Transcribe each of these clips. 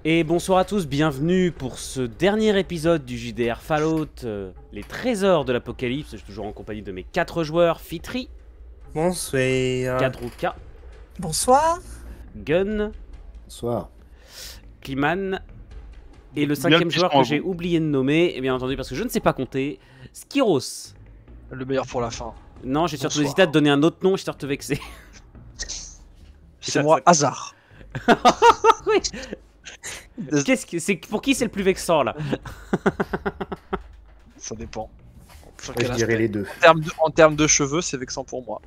Et bonsoir à tous, bienvenue pour ce dernier épisode du JDR Fallout, les trésors de l'apocalypse. Je suis toujours en compagnie de mes 4 joueurs, Fitri, Bonsoir. Gadruka, Bonsoir. Gun, Bonsoir. Kliman, et le Bien 5e que joueur puisse-t-on que j'ai oublié de nommer, et bien entendu parce que je ne sais pas compter, Skiros. Le meilleur pour la fin. Non, j'ai surtout Bonsoir. hésité à te donner un autre nom, j'espère te vexer. C'est moi, hasard. Oui. C'est pour qui c'est le plus vexant là? Ça dépend. Sur Moi, quel je dirais aspect. les deux. En termes de cheveux, c'est vexant pour moi.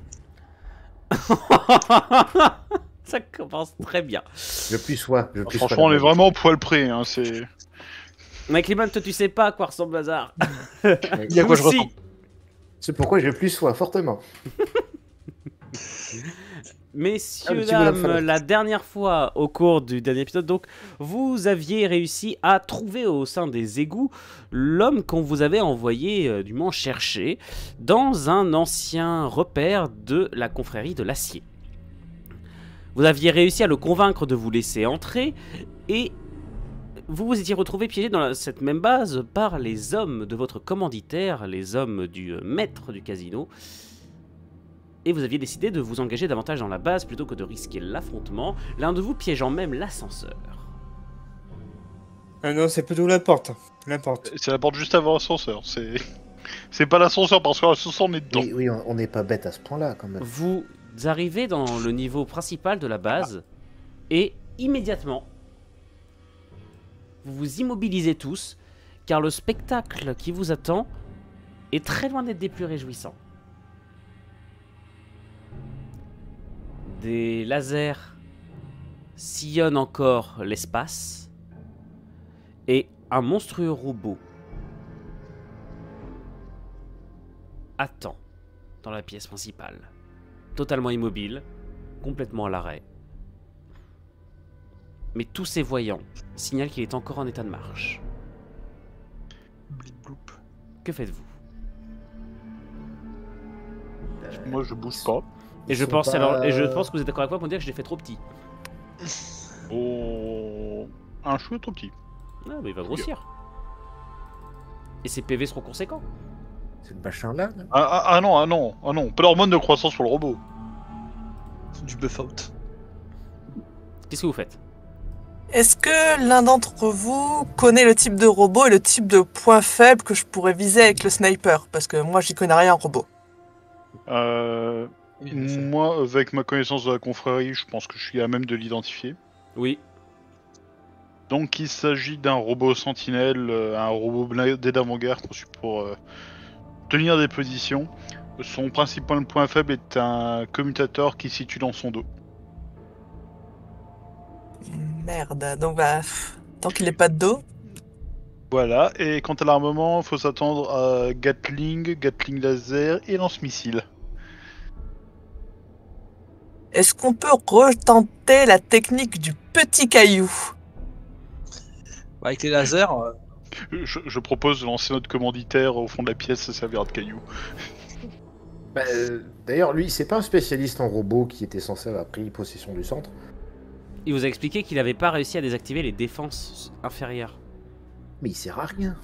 Ça commence très bien. Je plus sois. Franchement, on est vraiment au poil près. Hein, c'est... Mais Kliman, toi tu sais pas à quoi ressemble Hazard. Il y a quoi je Nous, si. ressens. C'est pourquoi je plus sois fortement. Messieurs, le petit bonhomme dames, Fallout. la dernière fois au cours du dernier épisode, donc, vous aviez réussi à trouver au sein des égouts l'homme qu'on vous avait envoyé, du moins chercher, dans un ancien repère de la confrérie de l'acier. Vous aviez réussi à le convaincre de vous laisser entrer, et vous vous étiez retrouvé piégé dans cette même base par les hommes de votre commanditaire, les hommes du maître du casino. Et vous aviez décidé de vous engager davantage dans la base plutôt que de risquer l'affrontement, l'un de vous piégeant même l'ascenseur. Ah non, c'est plutôt la porte. La porte. c'est la porte juste avant l'ascenseur. C'est pas l'ascenseur parce que l'ascenseur on est dedans. Oui, on n'est pas bête à ce point-là quand même. Vous arrivez dans le niveau principal de la base, et immédiatement, vous vous immobilisez tous, car le spectacle qui vous attend est très loin d'être des plus réjouissants. Des lasers sillonnent encore l'espace, et un monstrueux robot attend dans la pièce principale, totalement immobile, complètement à l'arrêt. Mais tous ses voyants signalent qu'il est encore en état de marche. Blip bloop. Que faites-vous? Moi je bouge pas. Et je pense que vous êtes d'accord avec moi pour me dire que je l'ai fait trop petit. Oh... Un chou est trop petit. Ah, mais il va grossir. Et ses PV seront conséquents. C'est le machin-là. là. Ah non. Pas d'hormone de croissance pour le robot. Du buff out. Qu'est-ce que vous faites? Est-ce que l'un d'entre vous connaît le type de robot et le type de point faible que je pourrais viser avec le sniper? Parce que moi, j'y connais rien en robot. Moi, avec ma connaissance de la confrérie, je pense que je suis à même de l'identifier. Oui. Donc il s'agit d'un robot sentinelle, un robot blindé d'avant-guerre conçu pour tenir des positions. Son principal point faible est un commutateur qui se situe dans son dos. Merde, donc tant qu'il n'est pas de dos. Voilà, et quant à l'armement, il faut s'attendre à Gatling laser et lance-missile. Est-ce qu'on peut retenter la technique du petit caillou? Avec les lasers, Je propose de lancer notre commanditaire au fond de la pièce, ça servira de caillou. Bah, D'ailleurs, lui, c'est pas un spécialiste en robot qui était censé avoir pris possession du centre. Il vous a expliqué qu'il n'avait pas réussi à désactiver les défenses inférieures. Mais il sert à rien.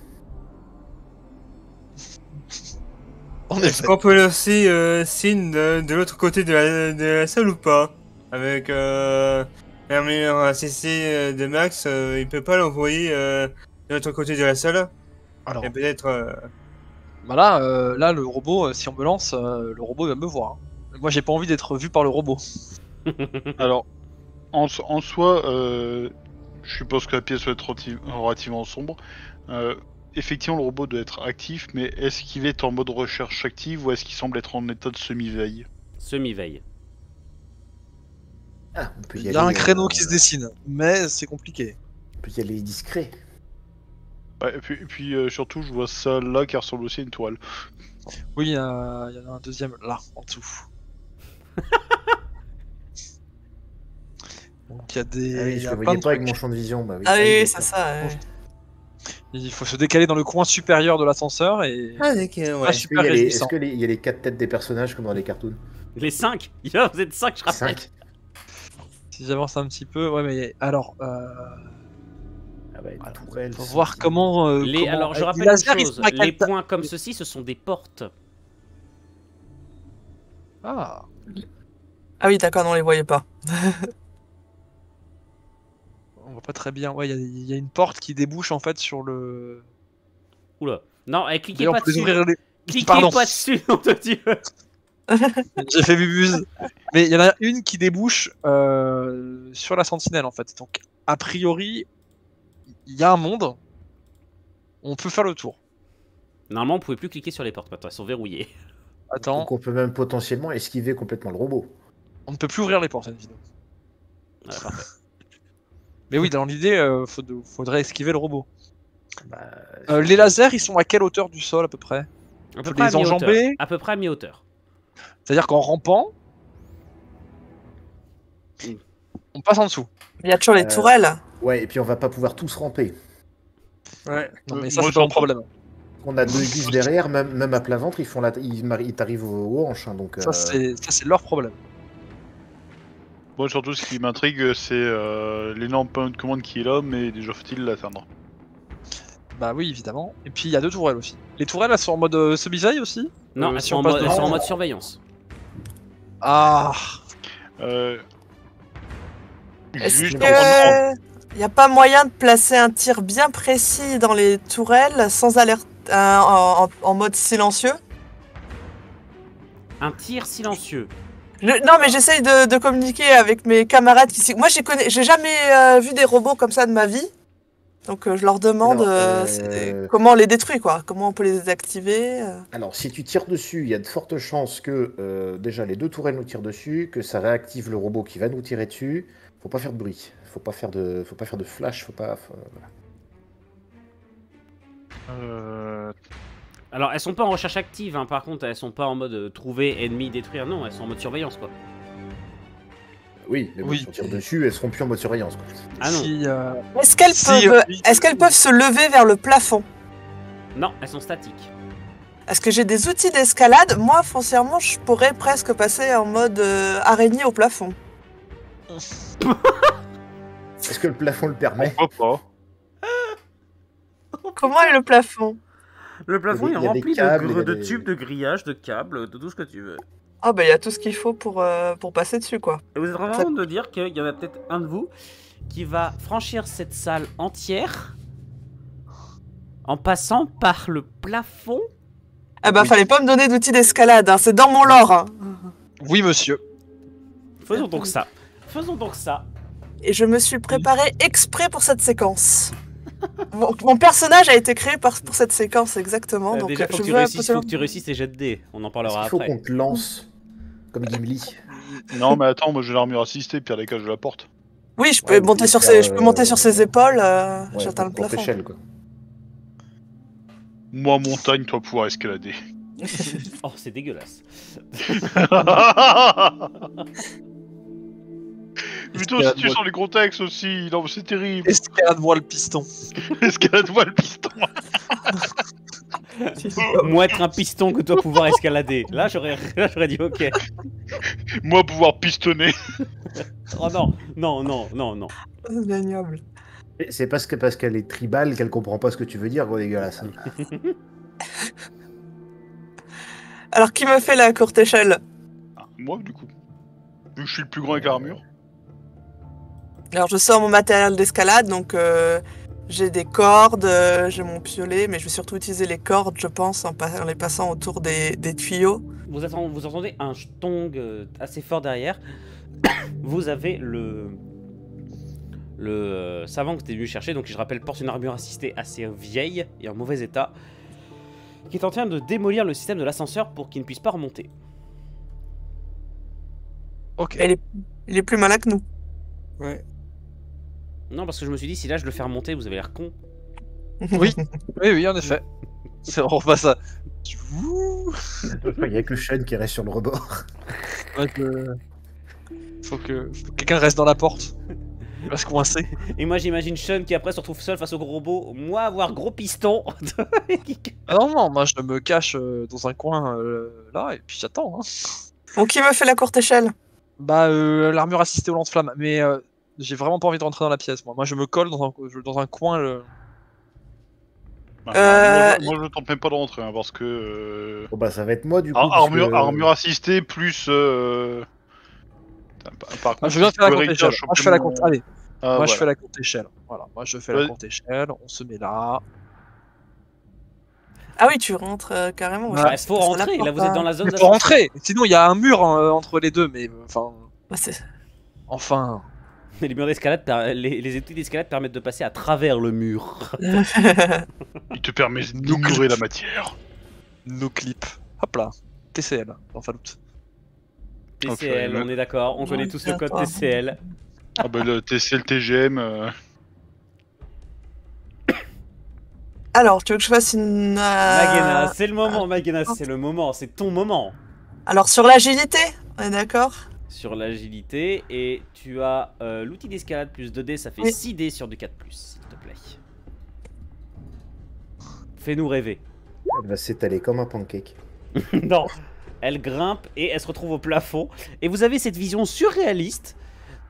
en Est-ce effet. qu'on peut laisser Sin de l'autre côté de la salle ou pas? Avec un meilleur ACC de Max, il peut pas l'envoyer de l'autre côté de la salle? Alors, Et peut-être... bah là, le robot, si on me lance, le robot va me voir. Hein. Moi, j'ai pas envie d'être vu par le robot. Alors, en soi, je suppose que la pièce va être relativement sombre. Effectivement, le robot doit être actif, mais est-ce qu'il est en mode recherche active ou est-ce qu'il semble être en état de semi-veille? Semi-veille. Ah, on peut y Il y aller. a un créneau qui se dessine, mais c'est compliqué. On peut y aller discret. Ouais, et puis surtout, je vois ça là qui ressemble aussi à une toile. Oui, il y en a un deuxième là, en dessous. Donc il y a des. Ah oui, il y je a le plein voyais de pas avec trucs. mon champ de vision. Bah oui. Ah il oui, est c'est là. ça. Ouais. Il faut se décaler dans le coin supérieur de l'ascenseur et. Ah, d'accord, ouais. Ah, Est-ce super qu'il réjouissant. y a les 4 têtes des personnages comme dans les cartoons? Les 5. Vous êtes 5, je rappelle. 5. Si j'avance un petit peu, ouais, mais alors. Ah ouais, Voilà. tourelle, Faut c'est- voir comment. Alors, je les rappelle lasers, une ils chose, sont à quelle les taille points comme ceci, ce sont des portes. Ah. Ah oui, d'accord, non, on les voyait pas. On voit pas très bien. Ouais, il y a une porte qui débouche en fait sur le. Oula. Non, cliquez D'ailleurs, pas on peut les dessus. ouvrir les. Cliquez Pardon. pas dessus, nom de Dieu. J'ai fait bubuse. Mais il y en a une qui débouche sur la sentinelle en fait. Donc, a priori, il y a un monde. On peut faire le tour. Normalement, vous pouvez plus cliquer sur les portes maintenant, elles sont verrouillées. Attends, Donc on peut même potentiellement esquiver complètement le robot. on ne peut plus ouvrir les portes cette vidéo. Voilà, parfait. Mais oui, dans l'idée, faudrait esquiver le robot. Bah, Les lasers, ils sont à quelle hauteur du sol à peu près? À peu Faut près à les enjamber. mi-hauteur. À peu près à mi-hauteur. C'est-à-dire qu'en rampant, on passe en dessous. Il y a toujours les tourelles. Ouais, et puis on va pas pouvoir tous ramper. Ouais. Non, mais ça, moi, c'est pas mon j'entends- problème. On a deux gus derrière, même à plat ventre, ils t'arrivent aux hanches. Hein, donc, Ça, c'est leur problème. Moi, surtout, ce qui m'intrigue, c'est l'énorme point de commande qui est là, mais déjà faut-il l'atteindre. Bah oui, évidemment. Et puis, il y a deux tourelles aussi. Les tourelles, elles sont en mode semi-veille aussi? Non, elles si sont on en passe mode- elles sont en devant. mode surveillance. Ah. Est-ce Juste que il n'y a pas moyen de placer un tir bien précis dans les tourelles sans alerte en mode silencieux? Un tir silencieux. Non, mais j'essaye de communiquer avec mes camarades qui. Moi, j'ai jamais vu des robots comme ça de ma vie. Donc, je leur demande Alors, comment on les détruit, quoi. Comment on peut les désactiver. Alors, si tu tires dessus, il y a de fortes chances que déjà les deux tourelles nous tirent dessus, que ça réactive le robot qui va nous tirer dessus. Faut pas faire de bruit, faut pas faire de flash, voilà. Alors, elles sont pas en recherche active, hein. Par contre, elles sont pas en mode trouver, ennemi, détruire. Non, elles sont en mode surveillance, quoi. Oui, mais bon, Oui. si on tire dessus, elles seront plus en mode surveillance. Quoi. Ah non. Si, Est-ce qu'elles Si, peuvent, oui. est-ce qu'elles peuvent se lever vers le plafond? Non, elles sont statiques. Est-ce que j'ai des outils d'escalade? Moi, foncièrement, je pourrais presque passer en mode araignée au plafond. Est-ce que le plafond le permet? Pourquoi pas? Comment est le plafond? Le plafond Il y est a des rempli câbles, il y a de des- tubes, de grillages, de câbles, de tout ce que tu veux. Ah, bah, il y a tout ce qu'il faut pour passer dessus, quoi. Et vous êtes vraiment en train de dire qu'il y en a peut-être un de vous qui va franchir cette salle entière en passant par le plafond. Ah, bah, Oui. fallait pas me donner d'outils d'escalade, hein. C'est dans mon lore, hein. oui, monsieur. Faisons donc ça. Faisons donc ça. Et je me suis préparé exprès pour cette séquence. Mon personnage a été créé pour cette séquence, exactement. Donc, Déjà, faut je que, tu veux réussisses, absolument- faut que tu réussisses tes jets de dés. On en Est-ce parlera qu'il faut après. qu'on te lance comme Gimli? Non, mais attends, moi j'ai l'armure assistée, pire des cas, je la porte. Oui, je peux Ouais, monter vous sur pouvez faire, je peux monter sur ses épaules, Ouais, j'atteins le courte plafond. échelle, quoi. Moi, montagne, toi, pouvoir escalader. Oh, c'est dégueulasse. Plutôt si tu sens les contextes aussi, non, c'est terrible. Escalade-moi le piston. Escalade-moi le piston. Moi, être un piston que toi pouvoir escalader. Là, j'aurais dit ok. Moi, pouvoir pistonner. Oh non, non, non, non, non. C'est génial. Et c'est parce qu'elle est tribale qu'elle comprend pas ce que tu veux dire, gros dégueulasse. Alors, qui me fait la courte échelle? Ah, moi, du coup. Vu que je suis le plus grand avec l'armure. Alors, je sors mon matériel d'escalade, donc j'ai des cordes, j'ai mon piolet, mais je vais surtout utiliser les cordes, je pense, en les passant autour des tuyaux. Vous entendez un stong assez fort derrière. Vous avez le savant que tu es venu chercher, donc je rappelle porte une armure assistée assez vieille et en mauvais état, qui est en train de démolir le système de l'ascenseur pour qu'il ne puisse pas remonter. Ok. Il est plus malin que nous. Ouais. Non, parce que je me suis dit, si là je le fais remonter, vous avez l'air con. Oui. Oui, en effet. On repasse ça. Il y a que Sean qui reste sur le rebord. Faut que quelqu'un reste dans la porte. Il va se coincer. Et moi j'imagine Sean qui après se retrouve seul face au gros robot, moi avoir gros piston. Ah non, non, moi je me cache dans un coin là et puis j'attends. Hein. Donc, qui me fait la courte échelle? Bah, l'armure assistée au lance-flamme. Mais J'ai vraiment pas envie de rentrer dans la pièce, moi. Moi, je me colle dans un coin. Moi, je tente même pas de rentrer, hein, parce que... Bon, bah, ça va être moi du coup. armure assistée, plus... Par contre, je viens faire la courte Richter échelle. Moi, je fais la courte. Allez, Ah, moi, je voilà. fais la courte échelle. Voilà, moi, je fais la Ouais. courte échelle. On se met là. Ah oui, tu rentres carrément. Ouais. je Il pensais faut que c'était rentrer, la là vous êtes dans la zone Mais faut d'ascenseur. rentrer. Sinon, il y a un mur entre les deux. Mais enfin, Bah, c'est- enfin. Les murs d'escalade, les outils d'escalade permettent de passer à travers le mur. Il te permet d'ignorer la matière. No clip. Hop là. TCL. Dans Fallout. TCL, Ok, on est d'accord, on Ouais, connaît tous le code d'accord. TCL. Ah bah le TCL TGM... Alors, tu veux que je fasse une. Magena, c'est le moment, Magena, c'est le moment, c'est ton moment. Alors, sur l'agilité, on est d'accord? Sur l'agilité, et tu as l'outil d'escalade plus 2D, ça fait Oui. 6D sur du 4+, s'il te plaît. Fais-nous rêver. Elle va s'étaler comme un pancake. Non, elle grimpe et elle se retrouve au plafond. Et vous avez cette vision surréaliste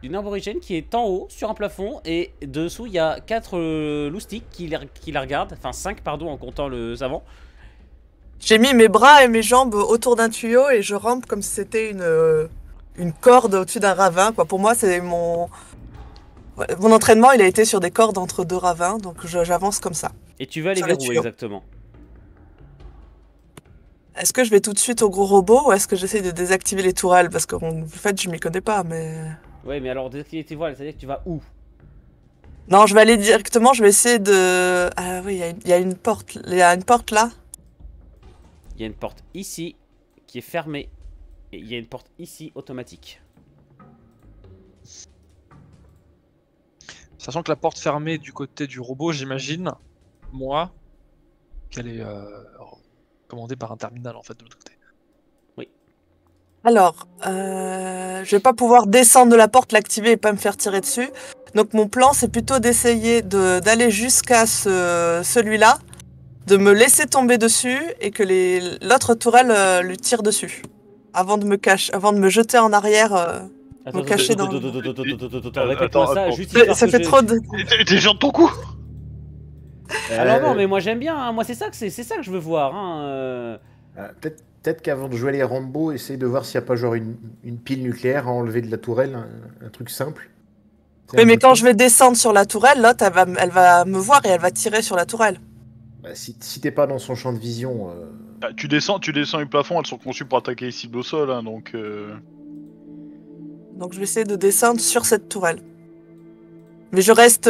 d'une aborigène qui est en haut sur un plafond. Et dessous, il y a 4 loustiques qui la regardent. Enfin 5, pardon, en comptant le savant. J'ai mis mes bras et mes jambes autour d'un tuyau et je rampe comme si c'était une corde au-dessus d'un ravin. Quoi. Pour moi, c'est mon entraînement, il a été sur des cordes entre deux ravins, donc j'avance comme ça. Et tu veux aller Sur les vers où tuyaux. exactement? Est-ce que je vais tout de suite au gros robot ou est-ce que j'essaie de désactiver les tourelles? Parce que en fait, je m'y connais pas, mais... Ouais, mais alors désactiver tes voiles, c'est-à-dire que tu vas où? Non, je vais aller directement, je vais essayer de... Ah oui, il y a une porte. Il y a une porte là. Il y a une porte ici qui est fermée. Et il y a une porte ici automatique. Sachant que la porte fermée du côté du robot, j'imagine, moi, qu'elle est commandée par un terminal en fait de l'autre côté. Alors, je vais pas pouvoir descendre de la porte, l'activer et pas me faire tirer dessus. Donc mon plan, c'est plutôt d'essayer d'aller jusqu'à celui-là, de me laisser tomber dessus et que l'autre tourelle lui tire dessus. Avant de me jeter en arrière. Attends, cacher dans- répète-moi ça, Attends. juste histoire Ça que fait je- trop de... T'es gens de ton coup. Alors non, mais moi j'aime bien, hein. Moi c'est ça que je veux voir. Hein. Peut-être qu'avant de jouer les Rambo, essaye de voir s'il n'y a pas genre une pile nucléaire à enlever de la tourelle, un truc simple. Oui, mais quand je vais descendre sur la tourelle, l'autre, elle va me voir et elle va tirer sur la tourelle. Bah, si t'es pas dans son champ de vision, Bah, tu descends du plafond, elles sont conçues pour attaquer les cibles au sol, hein, donc... Donc je vais essayer de descendre sur cette tourelle. Mais je reste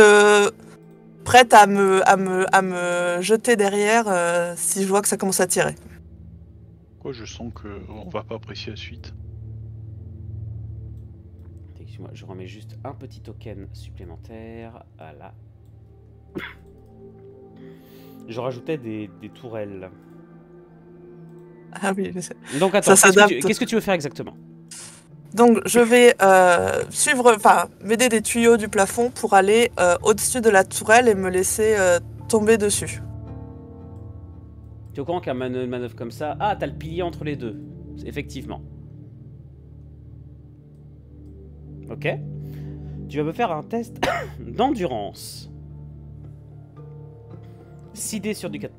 prête à me jeter derrière si je vois que ça commence à tirer. Quoi, je sens que on va pas apprécier la suite. Excuse-moi, je remets juste un petit token supplémentaire. Voilà. Je rajoutais des tourelles. Ah oui, je sais. Donc attends, Ça s'adapte. qu'est-ce que tu veux faire exactement? Donc je vais m'aider des tuyaux du plafond pour aller au-dessus de la tourelle et me laisser tomber dessus. Tu es au courant qu'un manœuvre comme ça... Ah, t'as le pilier entre les deux. Effectivement. Ok. Tu vas me faire un test d'endurance. 6D sur du 4+.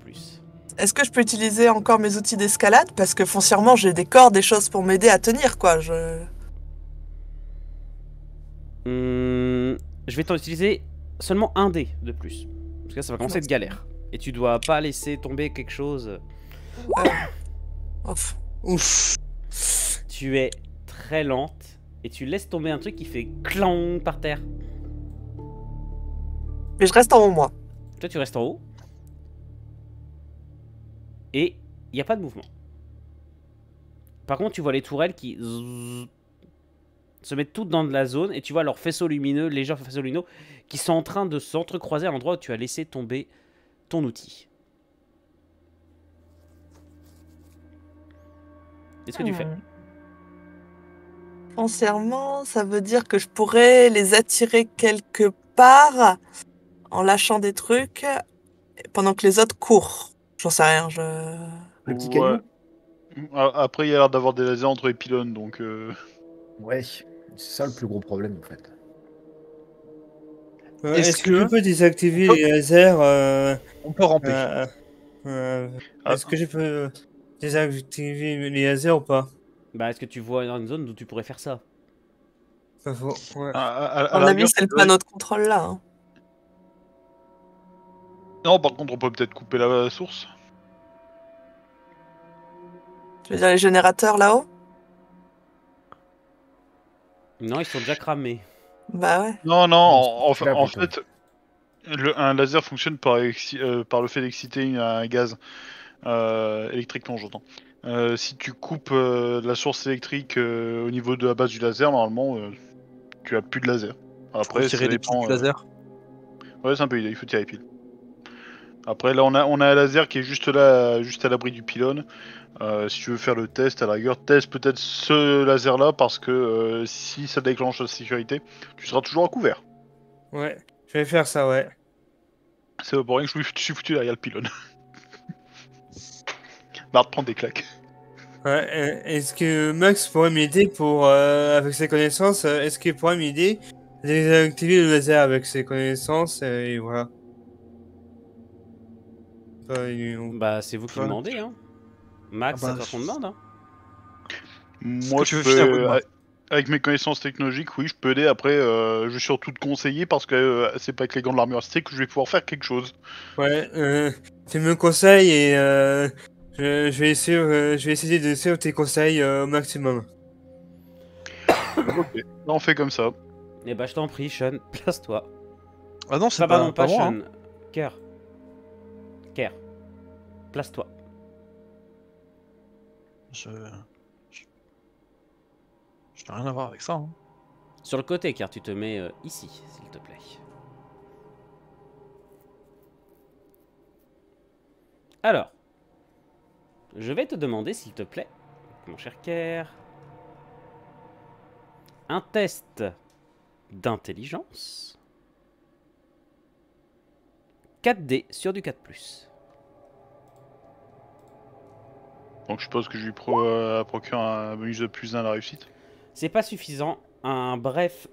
Est-ce que je peux utiliser encore mes outils d'escalade? Parce que foncièrement, j'ai des cordes, des choses pour m'aider à tenir, quoi. Je vais t'en utiliser seulement un dé de plus. Parce que là, ça va commencer à être galère. Et tu dois pas laisser tomber quelque chose. Ouf. Tu es très lente. Et tu laisses tomber un truc qui fait clang par terre. Mais je reste en haut, moi. Toi, tu restes en haut. Et il n'y a pas de mouvement. Par contre, tu vois les tourelles qui se mettent toutes dans de la zone. Et tu vois leurs faisceaux lumineux, légers faisceaux lumineux, qui sont en train de s'entrecroiser à l'endroit où tu as laissé tomber ton outil. Qu'est-ce que tu fais? Foncièrement, ça veut dire que je pourrais les attirer quelque part en lâchant des trucs pendant que les autres courent. J'en sais rien, le petit Ouais. caillou. Après, il y a l'air d'avoir des lasers entre les pylônes, donc... Ouais, c'est ça le plus gros problème en fait. Est-ce que je peux désactiver les lasers On peut ramper. Est-ce que je peux désactiver les lasers ou pas? Bah, est-ce que tu vois une zone où tu pourrais faire ça? Pas faux. Ouais. À mon avis, c'est le panneau de contrôle là. Hein. Non, par contre, on peut peut-être couper la source. Tu veux dire les générateurs là-haut? Non, ils sont déjà cramés. Bah ouais. Non, en Là, plutôt. fait, un laser fonctionne par le fait d'exciter un gaz électriquement, j'entends. Si tu coupes la source électrique au niveau de la base du laser, normalement, tu as plus de laser. Après, Tirer ça des piles dépend. du laser. Ouais, c'est un peu idée, il faut tirer les piles. Après, là, on a un laser qui est juste là, juste à l'abri du pylône. Si tu veux faire le test, à la rigueur, teste peut-être ce laser-là, parce que si ça déclenche la sécurité, tu seras toujours à couvert. Ouais, je vais faire ça, ouais. C'est pas pour rien que je suis foutu derrière le pylône. Marre de prendre des claques. Ouais, est-ce que Max pourrait m'aider pour, avec ses connaissances, est-ce qu'il pourrait m'aider à désactiver le laser avec ses connaissances et voilà. Bah, c'est vous qui Ouais. demandez, hein. Max, Ah bah, c'est toi qu'on demande, hein. Moi, tu je veux finir, peux, Goodman avec mes connaissances technologiques, oui, je peux aider. Après, je vais surtout te conseiller parce que c'est pas avec les gants de l'armure cité que je vais pouvoir faire quelque chose. Ouais, tu me conseilles et je vais essayer de suivre tes conseils au maximum. Ok, là, on fait comme ça. Eh bah, je t'en prie, Sean, place-toi. Ah non, c'est Enfin, pardon, pas moi, Sean. hein. Kerr. Kerr. Place-toi. Je n'ai rien à voir avec ça. Hein. Sur le côté, car tu te mets ici, s'il te plaît. Alors, je vais te demander, s'il te plaît, mon cher Kerr, un test d'intelligence 4D sur du 4+. Donc, je suppose que je lui procure un bonus de plus 1 à la réussite. C'est pas suffisant. Un bref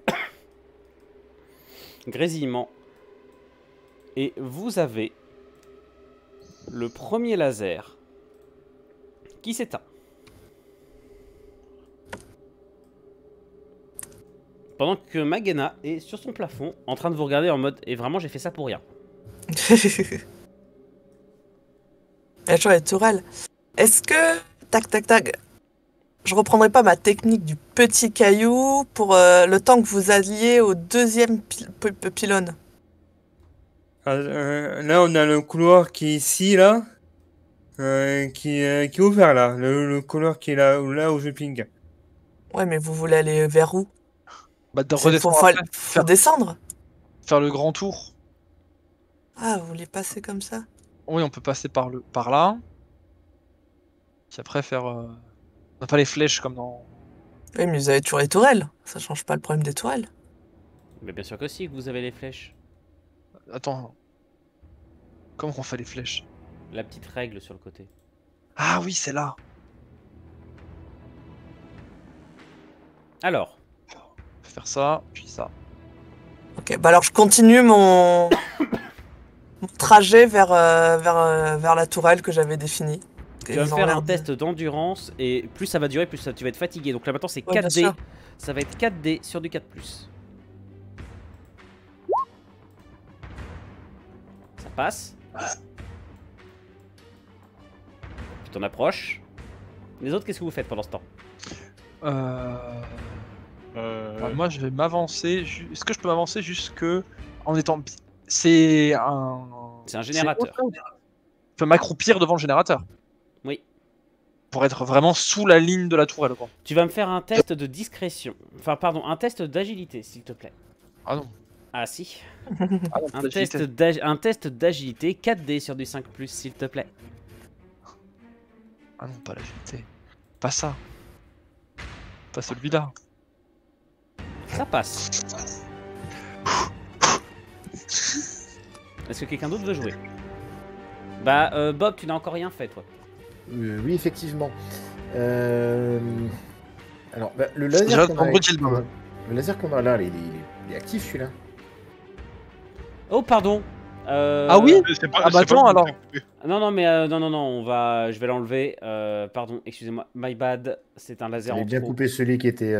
grésillement. Et vous avez le premier laser qui s'éteint. Pendant que Magena est sur son plafond en train de vous regarder en mode « Et vraiment, j'ai fait ça pour rien. Et je les tourelles. Est-ce que... Tac, tac, tac. Je reprendrai pas ma technique du petit caillou pour le temps que vous alliez au deuxième pylône. Là, on a le couloir qui est ici, là. Qui est ouvert, là. Le couloir qui est là où je ping. Ouais, mais vous voulez aller vers où? Bah, de Faut redescendre après, faut descendre. faire le grand tour. Ah, vous voulez passer comme ça? Oui, on peut passer par là. Puis après faire... On n'a pas les flèches comme dans... Oui, mais vous avez toujours les tourelles. Ça change pas le problème des tourelles. » Mais bien sûr que si, que vous avez les flèches. Attends. Comment on fait les flèches? La petite règle sur le côté. Ah oui, c'est là. Alors, Faut faire ça, puis ça. Ok, bah alors je continue mon trajet vers la tourelle que j'avais définie. tu vas me faire un test d'endurance et plus ça va durer, plus tu vas être fatigué. Donc là maintenant c'est Ouais, bien 4D. sûr. Ça va être 4D sur du 4+. Ça passe. Tu t'en approches. Les autres, qu'est-ce que vous faites pendant ce temps? Moi, je vais m'avancer. Est-ce que je peux m'avancer jusque en étant... C'est un... C'est un générateur. Je peux m'accroupir devant le générateur. Oui. Pour être vraiment sous la ligne de la tourelle, quoi. Tu vas me faire un test de discrétion. Enfin, pardon, un test d'agilité, s'il te plaît. Ah non. Ah si. Ah non, Un d'agilité. test d'agilité 4D sur du 5+, s'il te plaît. Ah non, pas l'agilité. Pas ça. Pas celui-là. Ça passe. Est-ce que quelqu'un d'autre veut jouer? Bah, Bob, tu n'as encore rien fait, toi. Oui, effectivement. Alors, bah, le laser Déjà, qu'on en a, gros, Gilles, le laser qu'on a là, il est actif celui-là. Oh, pardon. Ah oui. C'est pas- Ah bah c'est pas attends, le alors. but de couper. Non, non, mais non, je vais l'enlever. Pardon, excusez-moi. My bad, c'est un laser J'avais en bien trop. coupé celui qui était.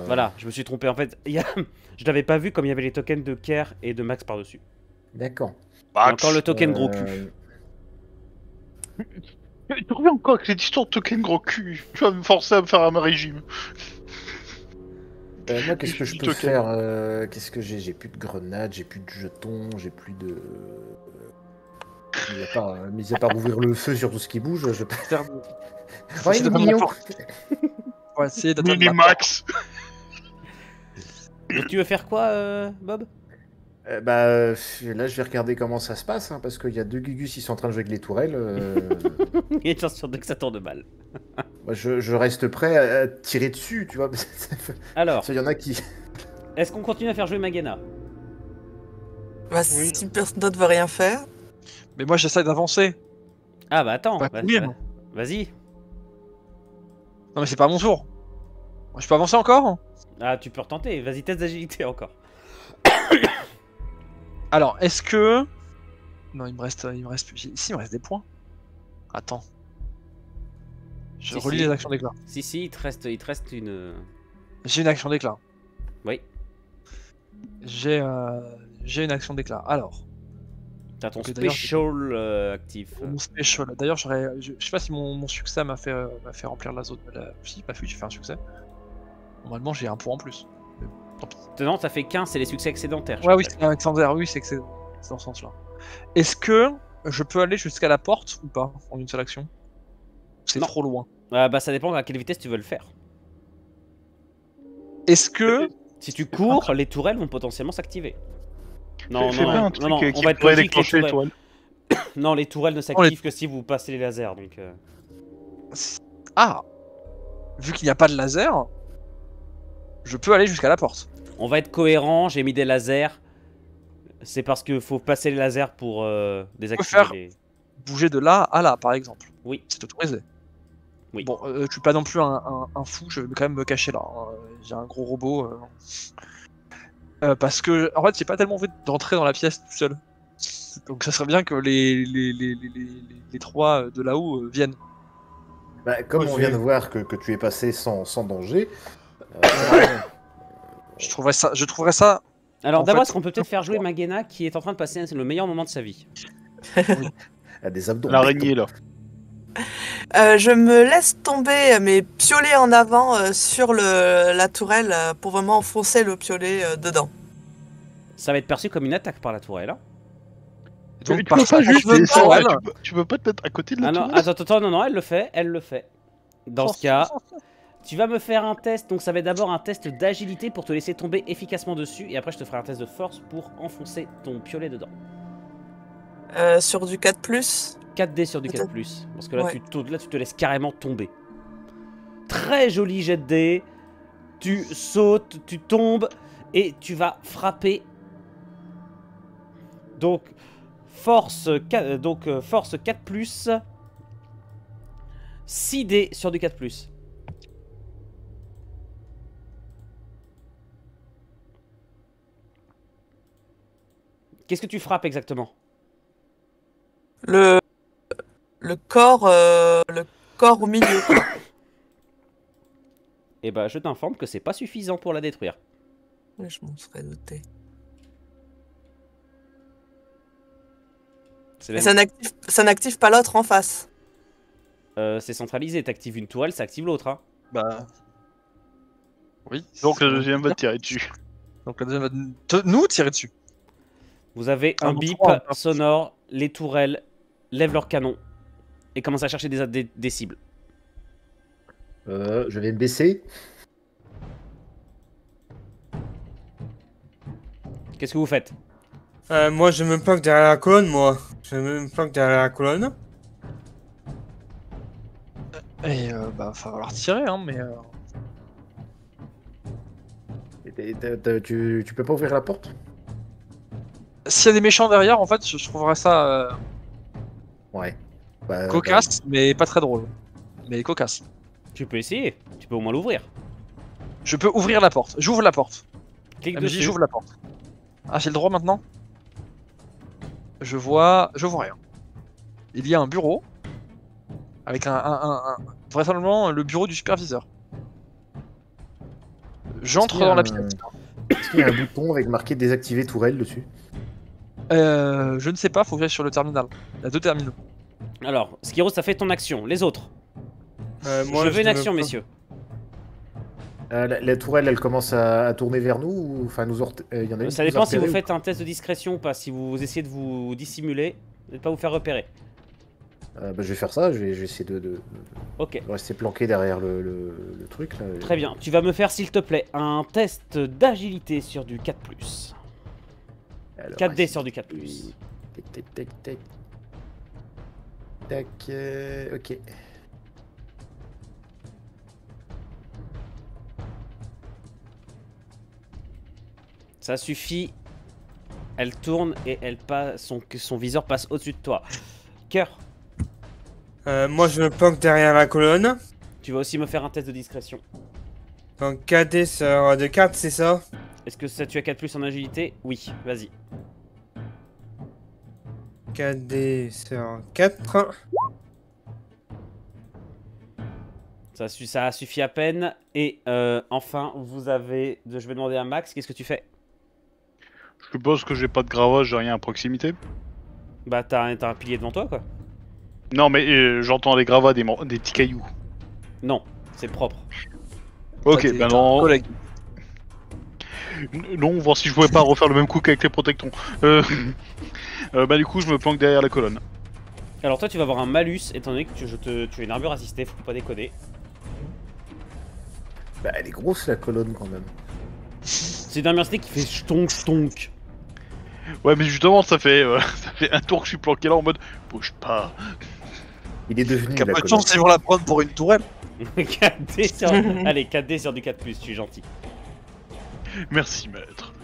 Voilà, je me suis trompé. En fait, je l'avais pas vu comme il y avait les tokens de Kerr et de Max par-dessus. D'accord. Il y a encore le token gros cul. Tu reviens encore avec cette histoire de token gros cul. Tu vas me forcer à me faire un régime. Moi, qu'est-ce que je peux Token. faire Qu'est-ce que j'ai? J'ai plus de grenades, j'ai plus de jetons, j'ai plus de. Mis à part ouvrir le feu sur tout ce qui bouge, je peux faire. Faut Ouais, essayer de mignon. prendre On va essayer d'atteindre ma porte. Minimax. Donc, tu veux faire quoi, Bob? Là, je vais regarder comment ça se passe, hein, parce qu'il y a deux Gugus qui sont en train de jouer avec les tourelles. Il y a une chance sur deux que ça tourne mal. Moi, je reste prêt à tirer dessus, tu vois. Alors, Il y en a qui. est-ce qu'on continue à faire jouer Magena? Bah, Oui. si personne d'autre veut rien faire. Mais moi j'essaie d'avancer. Ah bah attends, Pas courir. vas-y. Non mais c'est pas mon tour. Je peux avancer encore? Ah, tu peux retenter, vas-y, test d'agilité encore. Alors, est-ce que... Non, il me reste... Ici, il me reste des points. Attends. Je Si, relis si. les actions d'éclat. Si, il te reste une... J'ai une action d'éclat. Oui, J'ai une action d'éclat. Alors, t'as ton Ok, d'ailleurs, special actif. mon special. D'ailleurs, je sais pas si mon succès m'a fait remplir la zone. Si, bah oui, j'ai fait un succès. Normalement, j'ai un point en plus. Tant pis. Non, t'as fait 15, c'est les succès excédentaires. je Ouais, oui, rappelle. c'est Alexander, oui, c'est dans ce sens-là. Est-ce que je peux aller jusqu'à la porte ou pas en une seule action? C'est Non. trop loin. Bah ça dépend à quelle vitesse tu veux le faire. Est-ce que... Si tu cours, les tourelles vont potentiellement s'activer. Non, Fais non, pas un non, truc non, qui on va être pourrait logique, les déclencher les tourelles. toiles. Non, les tourelles ne s'activent que si vous passez les lasers, donc... Ah! Vu qu'il n'y a pas de laser, je peux aller jusqu'à la porte. On va être cohérent, j'ai mis des lasers. C'est parce que faut passer les lasers pour désactiver faire- les... Bouger de là à là, par exemple. Oui. C'est autorisé. Oui. Bon, je suis pas non plus un fou, je vais quand même me cacher là. Hein. J'ai un gros robot. Parce que, en fait, j'ai pas tellement envie d'entrer dans la pièce tout seul. Donc ça serait bien que les trois de là-haut viennent. Bah, comme Ouais, on je vient vais- de voir que tu es passé sans danger. Je trouverais ça. Alors En d'abord, fait, est-ce qu'on peut peut-être faire jouer Magena qui est en train de passer le meilleur moment de sa vie? à des abdos. L'araignée là. Je me laisse tomber mes piolets en avant sur la tourelle pour vraiment enfoncer le piolet dedans. Ça va être perçu comme une attaque par la tourelle. Hein. Donc, tu peux pas par- juste je veux descendre, pas. tu peux pas te mettre à côté de la Ah non, tourelle. attends, non, elle le fait. Dans ce cas, tu vas me faire un test, donc ça va être d'abord un test d'agilité pour te laisser tomber efficacement dessus, et après je te ferai un test de force pour enfoncer ton piolet dedans. Sur du 4+. 4D sur du 4+, parce que là, Ouais. tu te laisses carrément tomber. Très joli jet de dés, tu sautes, tu tombes, et tu vas frapper. Donc, force 4, force 4+, 6D sur du 4+. Qu'est-ce que tu frappes exactement? Le corps au milieu. Eh ben, je t'informe que c'est pas suffisant pour la détruire. Oui, je m'en serais douté. C'est Mais même- ça n'active pas l'autre en face. c'est centralisé, t'actives une tourelle, ça active l'autre. Hein. Bah. Oui. Donc le c'est- deuxième va te tirer dessus. Donc la deuxième va nous tirer dessus. Vous avez Ah, un donc bip trois, hein. sonore, les tourelles lèvent leur canon et commencent à chercher des cibles. Je vais me baisser. Qu'est-ce que vous faites? Moi, je me planque derrière la colonne, moi. Je me planque derrière la colonne. Et bah, va falloir tirer, hein, mais. Tu peux pas ouvrir la porte? S'il y a des méchants derrière, en fait, je trouverais ça Ouais. Bah, cocasse, mais pas très drôle. Mais cocasse. Tu peux essayer, tu peux au moins l'ouvrir. Je peux ouvrir la porte. J'ouvre la porte. Clique Elle me dit dessus. j'ouvre la porte. Ah, j'ai le droit maintenant? je vois rien. Il y a un bureau avec vraisemblablement le bureau du superviseur. J'entre dans la pièce. Est-ce qu'il y a un bouton avec marqué désactiver tourelle dessus? Je ne sais pas, faut que j'aille sur le terminal. Il y a 2 terminaux. Alors, Skiro, ça fait ton action. Les autres. Moi, je veux une ne action, peux- messieurs. La tourelle, elle commence à tourner vers nous ou... Enfin, il y en a une Ça qui nous a dépend si vous repérés ou faites un test de discrétion ou pas. Si vous essayez de vous dissimuler, de ne pas vous faire repérer. pas. Je vais faire ça, je vais essayer de Ok. rester planqué derrière le truc. Là. Très bien. Tu vas me faire, s'il te plaît, un test d'agilité sur du 4+. Alors, 4D ici. sur du 4+. Tac, tac, tac, tac. Tac, ok. Ça suffit. Elle tourne et elle passe, son viseur passe au-dessus de toi. Cœur, Moi, je me planque derrière la colonne. tu vas aussi me faire un test de discrétion. Donc, KD sur de 4, c'est ça? Est-ce que ça, tu as 4+ en agilité? Oui, vas-y. KD sur 4. Ça suffit à peine. Et enfin, vous avez... Je vais demander à Max, qu'est-ce que tu fais? Je suppose que j'ai pas de gravage, j'ai rien à proximité. Bah t'as un pilier devant toi quoi. Non, mais j'entends les gravats des petits cailloux. Non, c'est propre. Ok, T'as ben un non. collègue. Non, voir si je pouvais pas refaire le même coup qu'avec les protectons. Bah du coup, je me planque derrière la colonne. Alors toi tu vas avoir un malus étant donné que tu as une armure assistée, faut pas déconner. Bah, elle est grosse la colonne quand même. C'est une armure assistée qui fait stonk stonk. Ouais, mais justement, ça fait un tour que je suis planqué là en mode bouge pas. Il est devenu Qu'à la peu de colonne. chance, ils vont la prendre pour une tourelle. 4D sur... Allez, 4D sur du 4+, je suis gentil. Merci, maître.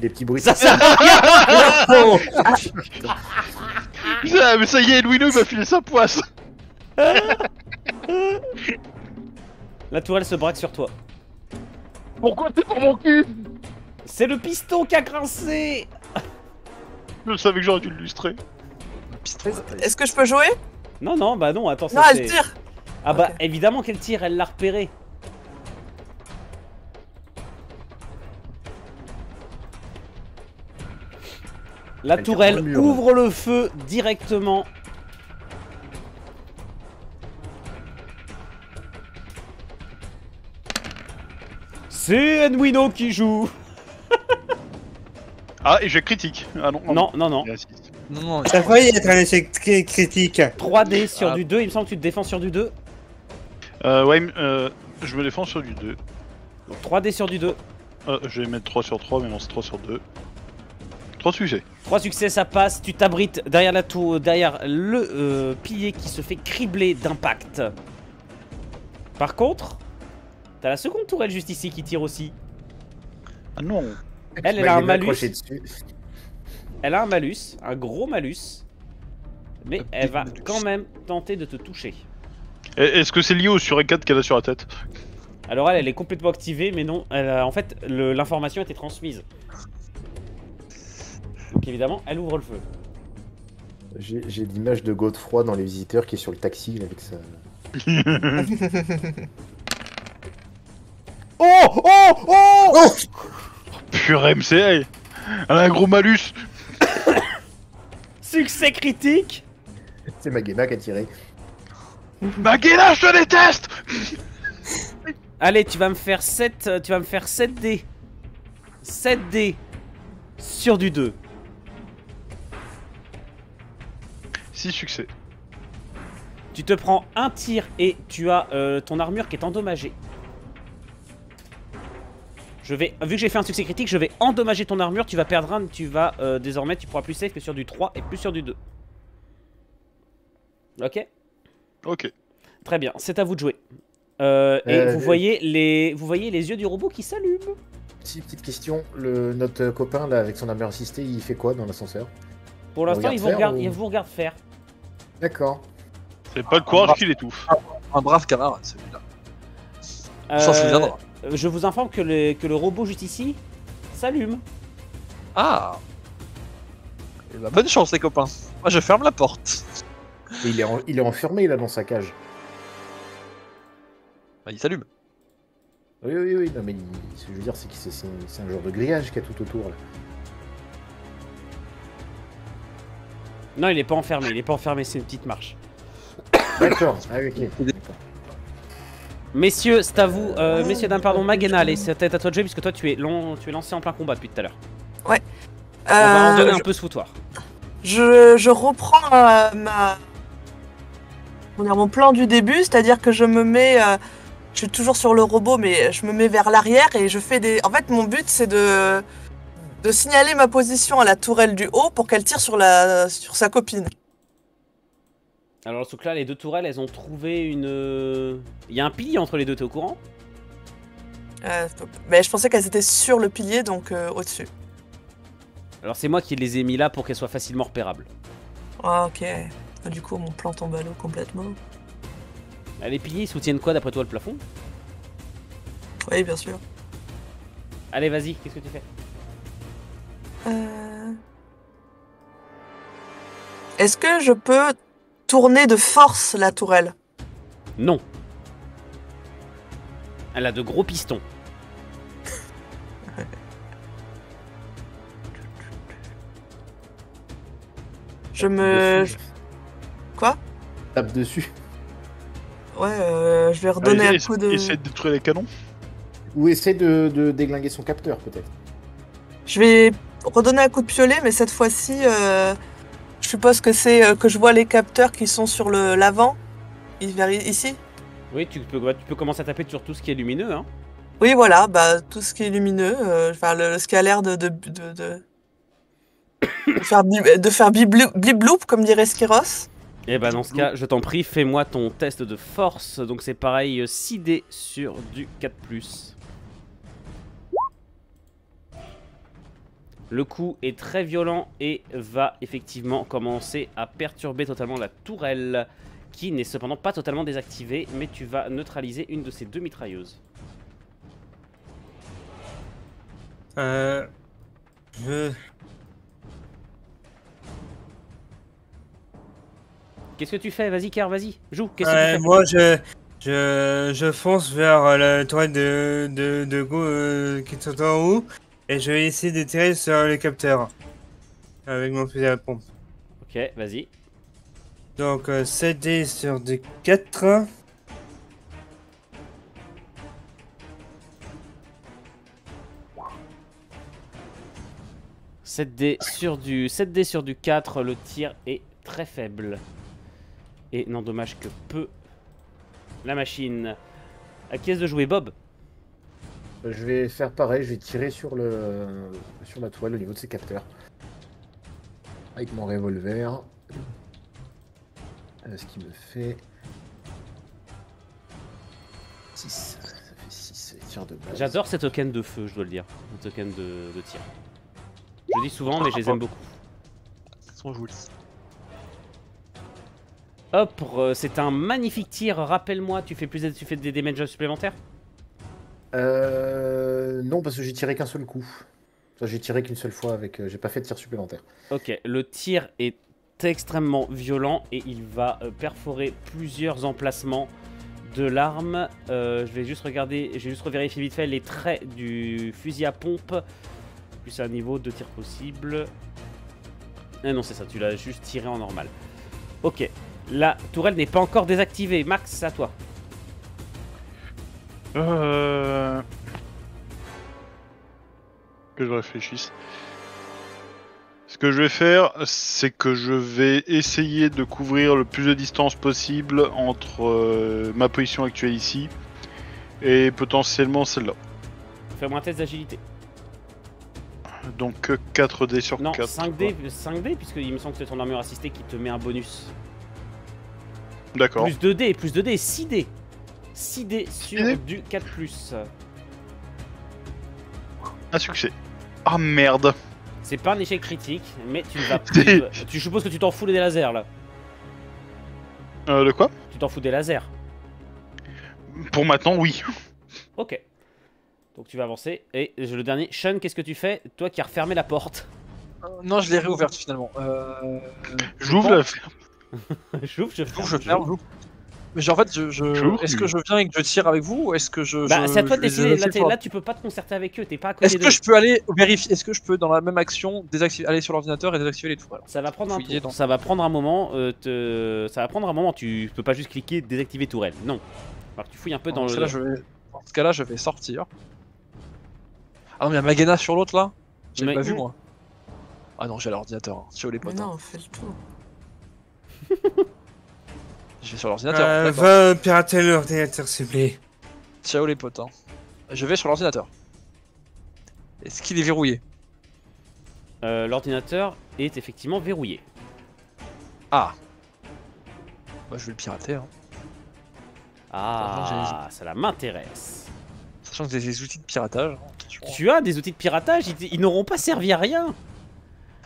Des petits bruits. Ça sert Ah, mais ça y est, Louino il m'a filé sa poisse. La tourelle se braque sur toi. Pourquoi t'es pour mon cul? C'est le piston qui a grincé. Je savais que j'aurais dû l'illustrer. Est-ce que je peux jouer? Non, non, bah non, attends, ça Non, c'est... elle tire. Ah bah Ok. évidemment qu'elle tire, elle l'a repéré. La Elle tire tourelle dans le mur, là. ouvre le feu directement. C'est Enwino qui joue. Ah, et j'ai critique. Ah non, Non, non, non. Il assiste. Non, Ça failli être un échec critique. 3D sur Ah. du 2, il me semble que tu te défends sur du 2. Ouais, je me défends sur du 2. Donc 3D sur du 2. Je vais mettre 3 sur 3, mais non, c'est 3 sur 2. 3 succès. 3 succès, ça passe. Tu t'abrites derrière la tour, derrière le pilier qui se fait cribler d'impact. Par contre, t'as la seconde tourelle juste ici qui tire aussi. Ah non. Elle Bah, a un il est malus. accroché dessus. Elle a un malus, un gros malus. Mais elle va quand même tenter de te toucher. Est-ce que c'est lié au sur 4 qu'elle a sur la tête? Alors elle est complètement activée, mais non, en fait, l'information a été transmise. Donc évidemment, elle ouvre le feu. J'ai l'image de Godefroy dans Les Visiteurs qui est sur le taxi là, avec sa... Oh oh oh, Pure MC, elle a un gros malus. Succès critique. C'est Magema qui a tiré. Maguena, je te déteste. Allez, tu vas me faire 7D. 7D sur du 2. 6 succès. Tu te prends un tir et tu as ton armure qui est endommagée. Vu que j'ai fait un succès critique, je vais endommager ton armure. Tu vas perdre un, désormais, tu pourras plus safe que sur du 3 et plus sur du 2. Ok? Ok. Très bien, c'est à vous de jouer. Et vous voyez les yeux du robot qui s'allument. Si, petite question, notre copain là avec son armure assistée, il fait quoi dans l'ascenseur? Pour l'instant, regarde il faire ou- vous regarde faire. D'accord. C'est pas le courage qui l'étouffe. un brave camarade, celui-là. On Euh, s'en souviendra. Je vous informe que le robot juste ici s'allume. Ah Eh ben, bonne chance les copains. Moi je ferme la porte. Et il est enfermé là dans sa cage. Bah, il s'allume. Oui, non mais ce que je veux dire c'est que c'est un genre de grillage qu'il y a tout autour là. Non, il est pas enfermé, c'est une petite marche. D'accord, ah oui, ok. D'accord. Messieurs, c'est à vous, messieurs dames, pardon, Magena, allez, c'est à toi de jouer puisque toi tu es lancé en plein combat depuis tout à l'heure. Ouais. On va en donner un je- peu ce foutoir. Je reprends mon plan du début, c'est-à-dire que je me mets, je suis toujours sur le robot, mais je me mets vers l'arrière et je fais des. En fait, mon but c'est de signaler ma position à la tourelle du haut pour qu'elle tire sur sa copine. Alors, sauf que là, les deux tourelles, elles ont trouvé une. Il y a un pilier entre les deux, t'es au courant? Mais je pensais qu'elles étaient sur le pilier, donc au-dessus. Alors, c'est moi qui les ai mis là pour qu'elles soient facilement repérables. Ah ok. Du coup, mon plan tombe à l'eau complètement. Les piliers, ils soutiennent quoi d'après toi le plafond? Oui, bien sûr. Allez, vas-y, qu'est-ce que tu fais? Est-ce que je peux tourner de force la tourelle? Non. Elle a de gros pistons. Je me... Dessus. Quoi? Tape dessus. Ouais, je vais redonner un coup de... Essaye de détruire les canons. Ou essaie de déglinguer son capteur peut-être. Je vais redonner un coup de piolet, mais cette fois-ci, je suppose que c'est que je vois les capteurs qui sont sur l'avant, vers ici. Oui, tu peux commencer à taper sur tout ce qui est lumineux, hein. Oui, voilà, bah tout ce qui est lumineux, enfin ce qui a l'air de faire blip-bloop, comme dirait Skiros. Et bah dans ce cas, je t'en prie, fais-moi ton test de force. Donc c'est pareil, 6D sur du 4+. Le coup est très violent et va effectivement commencer à perturber totalement la tourelle, qui n'est cependant pas totalement désactivée, mais tu vas neutraliser une de ces deux mitrailleuses. Qu'est-ce que tu fais? Vas-y, Car, vas-y, joue. Qu'est-ce que tu fais? Moi, je fonce vers la tourelle de Go qui est tout en haut et je vais essayer de tirer sur le capteur avec mon fusil à pompe. Ok, vas-y. Donc 7D sur du 4. « 7D sur du 4, le tir est très faible. Et n'endommage que peu la machine. À qui est-ce de jouer, Bob? Je vais faire pareil, je vais tirer sur la toile au niveau de ses capteurs. Avec mon revolver. Ce qui me fait 6. Ça fait 6 tirs de base. J'adore ces tokens de feu, je dois le dire. Les tokens de tir. Je le dis souvent, mais je les aime beaucoup. Ils sont jolis. Hop, c'est un magnifique tir. Rappelle-moi, tu fais des damages supplémentaires? Non, parce que j'ai tiré qu'un seul coup. Enfin, j'ai tiré qu'une seule fois avec. J'ai pas fait de tir supplémentaire. Ok, le tir est extrêmement violent et il va perforer plusieurs emplacements de l'arme. Je vais juste regarder, j'ai juste revérifié vite fait les traits du fusil à pompe. Plus un niveau de tir possible. Ah non, c'est ça, tu l'as juste tiré en normal. Ok, la tourelle n'est pas encore désactivée. Max, c'est à toi. Que je réfléchisse. Ce que je vais faire, c'est que je vais essayer de couvrir le plus de distance possible entre ma position actuelle ici et potentiellement celle-là. Fais-moi un test d'agilité. Donc 4D sur Non, 4. 5D, puisqu'il me semble que c'est ton armure assistée qui te met un bonus. D'accord. Plus 2D, 6D. 6D sur 6D du 4+. Un succès. Ah merde. C'est pas un échec critique, mais tu ne vas tu supposes que tu t'en fous des lasers là. De quoi? Tu t'en fous des lasers. Pour maintenant, oui. Ok. Donc tu vas avancer. Et le dernier, Sean, qu'est-ce que tu fais? Toi qui as refermé la porte. Non, je l'ai réouverte finalement. J'ouvre bon. la ferme. J'ouvre, je ferme. Je ferme, j'ouvre. Mais en fait, est-ce que je viens et que je tire avec vous ou est-ce que je. Bah, c'est à toi de je les décider. fais Là, pas là, tu peux pas te concerter avec eux. T'es pas à côté Est-ce d'eux. que je peux aller vérifier? Est-ce que je peux, dans la même action, aller sur l'ordinateur et désactiver les tourelles? Ça va prendre un Fouiller tour. dans- Ça va prendre un moment. Ça va prendre un moment. Tu peux pas juste cliquer désactiver tourelle. Non. Alors tu fouilles un peu dans Dans le. Dans ce cas-là, je vais sortir. Ah non, mais il y a Magena sur l'autre là? J'avais Mais pas vu où moi. Ah non, j'ai l'ordinateur. Hein. Ciao les Mais potes. hein. non, fais le tour. Je vais sur l'ordinateur. d'accord. Va pirater l'ordinateur, s'il vous plaît. Ciao les potes. Hein. Je vais sur l'ordinateur. Est-ce qu'il est verrouillé? L'ordinateur est effectivement verrouillé. Ah. Bah, je vais le pirater. Hein. Ah, ça m'intéresse. Sachant que j'ai des outils de piratage. hein, attention. Tu as des outils de piratage, ils n'auront pas servi à rien.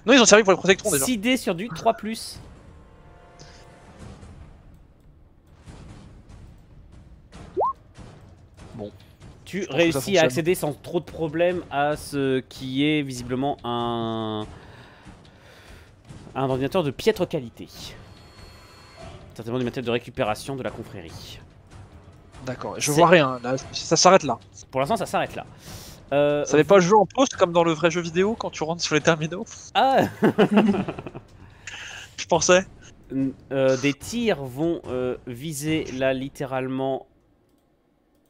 Non, ils ont servi pour les protectrons déjà. 6 dés sur du 3+. Bon. Tu Je pense que ça réussis à fonctionne. accéder sans trop de problèmes à ce qui est visiblement un ordinateur de piètre qualité. Certainement du matériel de récupération de la confrérie. D'accord. Je C'est- vois rien. Là, ça s'arrête là. Pour l'instant, ça s'arrête là. Ça n'avait pas joué en poste comme dans le vrai jeu vidéo quand tu rentres sur les terminaux? Ah Je pensais. des tirs vont viser là littéralement.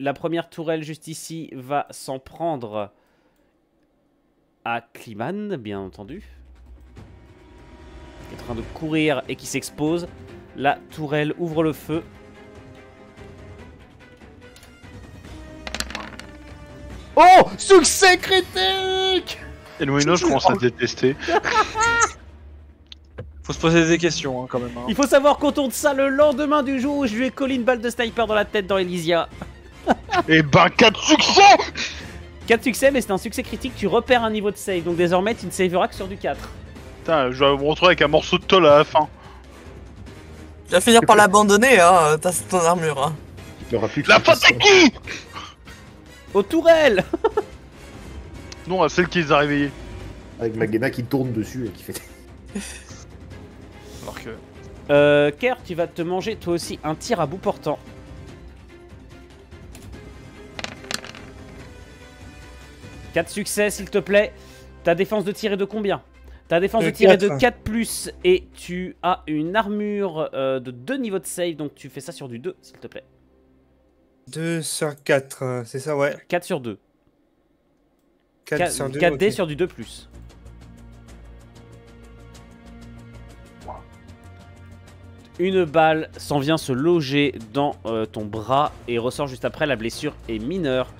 La première tourelle juste ici va s'en prendre à Kliman, bien entendu. Qui est en train de courir et qui s'expose. La tourelle ouvre le feu. Oh, succès critique! Et le Moïno, je commence à te détester. Faut se poser des questions hein, quand même. hein. Il faut savoir qu'on tourne ça le lendemain du jour où je lui ai collé une balle de sniper dans la tête dans Elysia. Et ben 4 succès! 4 succès, mais c'est un succès critique, tu repères un niveau de save. Donc désormais, tu ne saveras que sur du 4. Putain, je vais me retrouver avec un morceau de tôle à la fin. Tu vas finir par l'abandonner, hein, t'as ton armure. Hein. Il n'y aura plus que La ça faute qui à qui? Aux tourelles! Non, à celle qui les a réveillés. Avec Magena qui tourne dessus et qui fait. Alors que. Kerr, tu vas te manger toi aussi un tir à bout portant. Quatre succès, s'il te plaît. Ta défense de tir est de combien? Ta défense de tir est de 4+, et tu as une armure de 2 niveaux de save, donc tu fais ça sur du 2, s'il te plaît. 2 sur 4, c'est ça, ouais. 4 sur 2. 4 sur 2. 4D ok. sur du 2+. Une balle s'en vient se loger dans ton bras et ressort juste après. La blessure est mineure.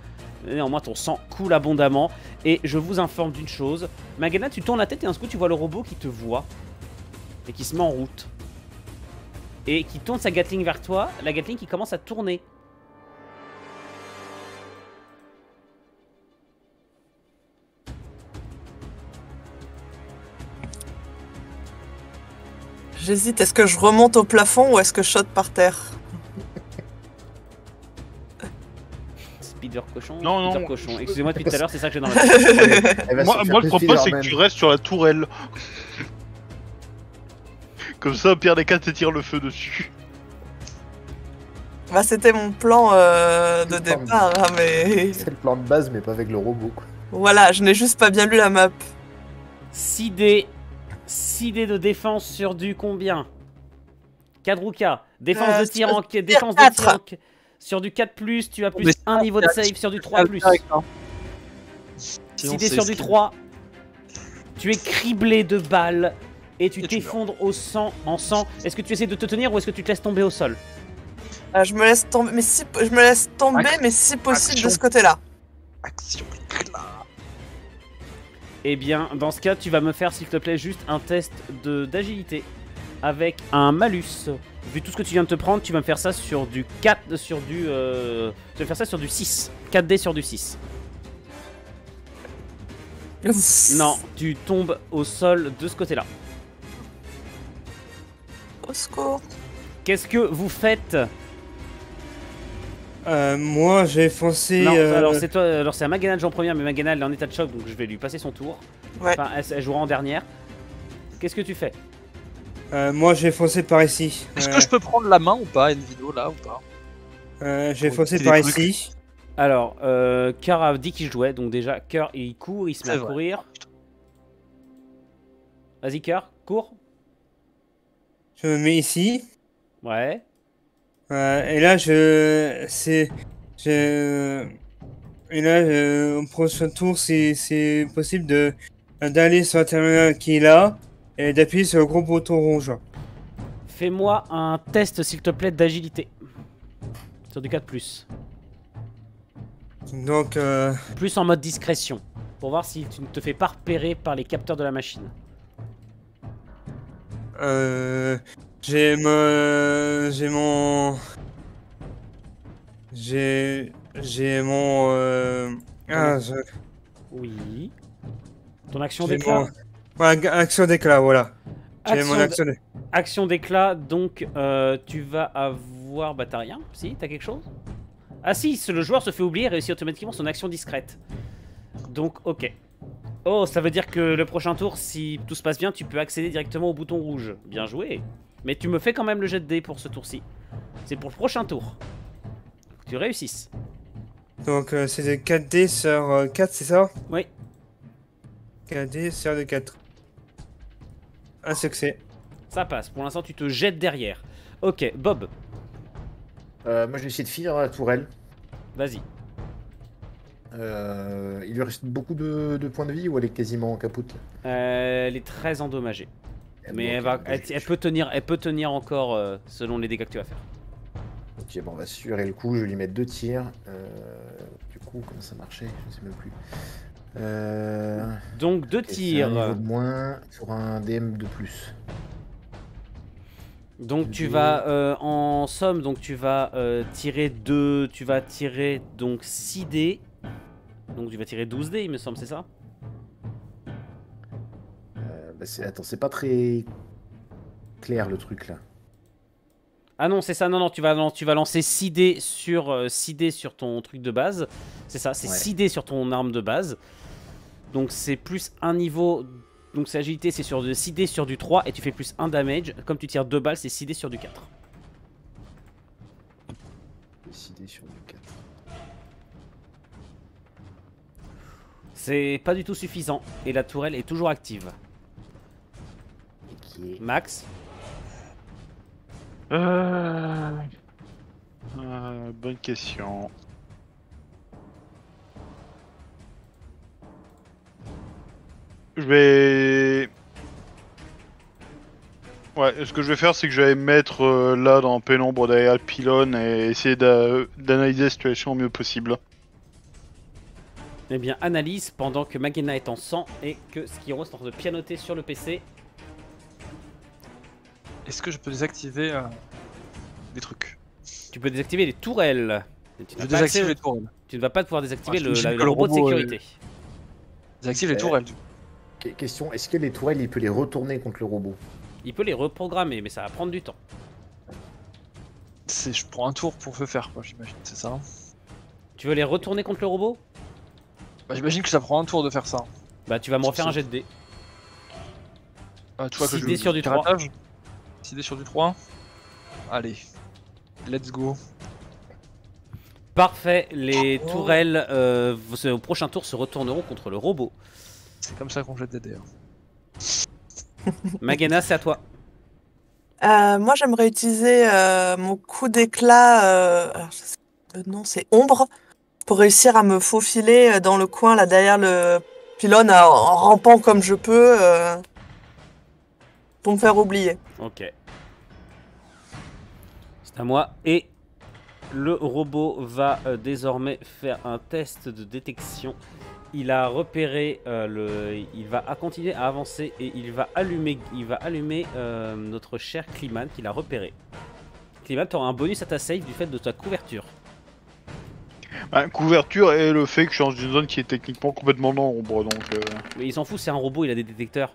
Néanmoins, ton sang coule abondamment. Et je vous informe d'une chose. Magena, tu tournes la tête et d'un coup, tu vois le robot qui te voit. Et qui se met en route. Et qui tourne sa Gatling vers toi. La Gatling qui commence à tourner. J'hésite, est-ce que je remonte au plafond ou est-ce que je saute par terre? Spider cochon. Non, Spider non, cochon. je- Excusez-moi depuis tout à l'heure, c'est ça que j'ai dans la tête. Elle va Moi, se faire moi le plus propos, c'est que Spider-Man. tu restes sur la tourelle. Comme ça, au pire des cas, tu tires le feu dessus. Bah, c'était mon plan de Le plan de- départ, hein, mais C'est le plan de base, mais pas avec le robot. Quoi. voilà, je n'ai juste pas bien lu la map. 6 dés. 6 dés de défense sur du combien? Kadruka. Défense de tir en... Défense de tir en... Sur du 4+, tu as plus Mais 1 niveau de save sur du 3+. 6 dés sur du 3. Tu es criblé de balles et tu Et tu t'effondres au sang, en sang. Est-ce que tu essaies de te tenir ou est-ce que tu te laisses tomber au sol? Je me laisse tomber, mais si, je me laisse tomber, mais si possible Action. de ce côté-là. Action. Eh bien, dans ce cas, tu vas me faire, s'il te plaît, juste un test d'agilité avec un malus. Vu tout ce que tu viens de te prendre, tu vas me faire ça sur du 4, sur du... tu vas me faire ça sur du 6. 4D sur du 6. Non, tu tombes au sol de ce côté-là. Au secours. Qu'est-ce que vous faites? Moi, j'ai foncé. Non, alors c'est toi, alors c'est à Magana de en première, mais Magana elle est en état de choc, donc je vais lui passer son tour. Ouais. Enfin, elle jouera en dernière. qu'est-ce que tu fais? Moi, je vais foncer par ici. Est-ce que je peux prendre la main ou pas, Envido, là ou pas? Je vais Pour foncer éviter par des trucs. ici. Alors, Cœur a dit qu'il jouait, donc déjà, Cœur il court, il se met C'est à vrai. courir. Vas-y, Cœur, cours. Je me mets ici. Ouais. Et là, et là, au prochain tour, c'est possible d'aller sur la terminale qui est là et d'appuyer sur le gros bouton rouge. Fais-moi un test, s'il te plaît, d'agilité. Sur du 4+. Donc, Plus en mode discrétion. Pour voir si tu ne te fais pas repérer par les capteurs de la machine. j'ai mon, Oui. Ton action j'ai d'éclat. mon, ouais, action d'éclat, voilà. J'ai mon Action action Action d'éclat, donc tu vas avoir... Bah t'as rien? Si, t'as quelque chose? Ah si, le joueur se fait oublier et réussit automatiquement son action discrète. Donc ok. Oh, ça veut dire que le prochain tour, si tout se passe bien, tu peux accéder directement au bouton rouge. Bien joué. Mais tu me fais quand même le jet de dés pour ce tour-ci. C'est pour le prochain tour. Faut que tu réussisses. Donc, c'est de 4D sur 4, c'est ça? Oui. 4D sur de 4. Un succès. Ça passe. Pour l'instant, tu te jettes derrière. Ok, Bob, Moi, je vais essayer de finir la tourelle. vas-y. Il lui reste beaucoup de points de vie ou elle est quasiment capoute là Elle est très endommagée. Mais Bon, ok, elle peut tenir encore selon les dégâts que tu vas faire. Ok, bon, on va assurer le coup. Je vais lui mettre 2 tirs. Du coup, comment ça marchait? Je ne sais même plus. Donc 2 Ok, c'est un niveau tirs. de moins pour un DM de plus. Donc tu vas en somme, donc tu vas tirer 2, tu vas tirer donc 6 dés. Donc tu vas tirer 12 dés, il me semble, c'est ça? Attends, c'est pas très clair le truc là. Ah non, c'est ça. Non, tu vas lancer 6 dés sur ton truc de base. C'est ça, c'est Ouais. 6 dés sur ton arme de base. Donc c'est plus un niveau. Donc c'est agilité, c'est sur 6 dés sur du 3 et tu fais plus 1 damage. Comme tu tires 2 balles, c'est 6 dés sur du 4. Décidé sur du 4. C'est pas du tout suffisant et la tourelle est toujours active. Ok. Max, Bonne question. Je vais... Ouais, ce que je vais faire, c'est que je vais me mettre là dans pénombre derrière le pylône et essayer d'analyser la situation au mieux possible. eh bien analyse pendant que Magena est en sang et que Skiro est en train de pianoter sur le PC. Est-ce que je peux désactiver des trucs? Tu peux désactiver les tourelles. Et tu Je n'as pas désactive accès- les tourelles. Tu ne vas pas pouvoir désactiver Ah, j'imagine que le le robot de robot, sécurité. Désactive les tourelles. Question, est-ce que les tourelles, il peut les retourner contre le robot? Il peut les reprogrammer, mais ça va prendre du temps. Je prends un tour pour le faire, quoi, j'imagine, c'est ça? Tu veux les retourner contre le robot? Bah, j'imagine que ça prend un tour de faire ça. Bah tu vas me refaire un jet de dés. Tu vois que 6 dés sur du 3. piratage. 6 dés sur du 3. Allez, let's go. Parfait, les tourelles au prochain tour se retourneront contre le robot. C'est comme ça qu'on jette des dés. Magena, c'est à toi. Moi, j'aimerais utiliser mon coup d'éclat. Alors, je sais pas le nom, c'est Ombre, pour réussir à me faufiler dans le coin là derrière le pylône en rampant comme je peux pour me faire oublier. Ok. C'est à moi. Et le robot va désormais faire un test de détection. Il a repéré il va continuer à avancer et il va allumer notre cher Kliman qu'il a repéré. Kliman, tu auras un bonus à ta save du fait de ta couverture. Bah, couverture et le fait que je suis dans une zone qui est techniquement complètement dans l'ombre, donc... Mais il s'en fout, c'est un robot, il a des détecteurs.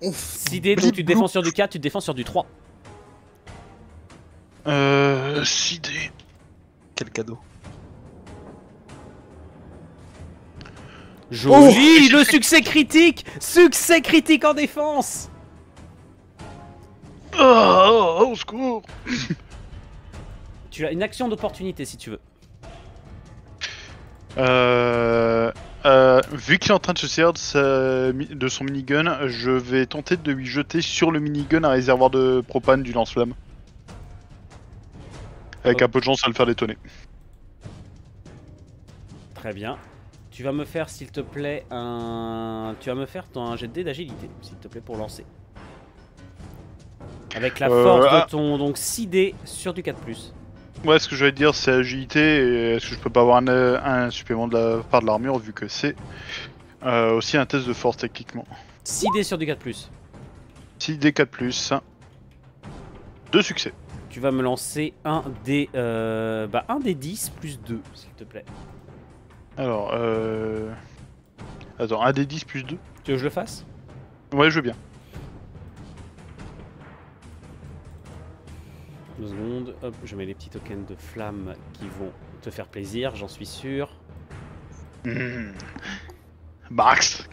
6 dés, donc tu te défends sur du 4, tu te défends sur du 3. 6 dés. Quel cadeau. Joli, le succès critique. Succès critique en défense. Oh, au secours. Tu as une action d'opportunité si tu veux. Vu qu'il est en train de se servir de son minigun, je vais tenter de lui jeter sur le minigun un réservoir de propane du lance-flamme. Avec un peu de chance à le faire détonner. Très bien. Tu vas me faire, s'il te plaît, un... Tu vas me faire un jet de dés d'agilité, s'il te plaît, pour lancer. Avec la force de ton... Donc 6 dés sur du 4+. Ouais, ce que je vais te dire, c'est agilité, et est-ce que je peux pas avoir un supplément de la part de l'armure, vu que c'est aussi un test de force, techniquement. 6 dés sur du 4+. 6 d 4+, 2 succès. Tu vas me lancer un des... un des 10 plus 2, s'il te plaît. Alors, attends, un d 10 plus 2. Tu veux que je le fasse? Ouais, je veux bien. 2 secondes, hop, je mets les petits tokens de flamme qui vont te faire plaisir, j'en suis sûr. Max.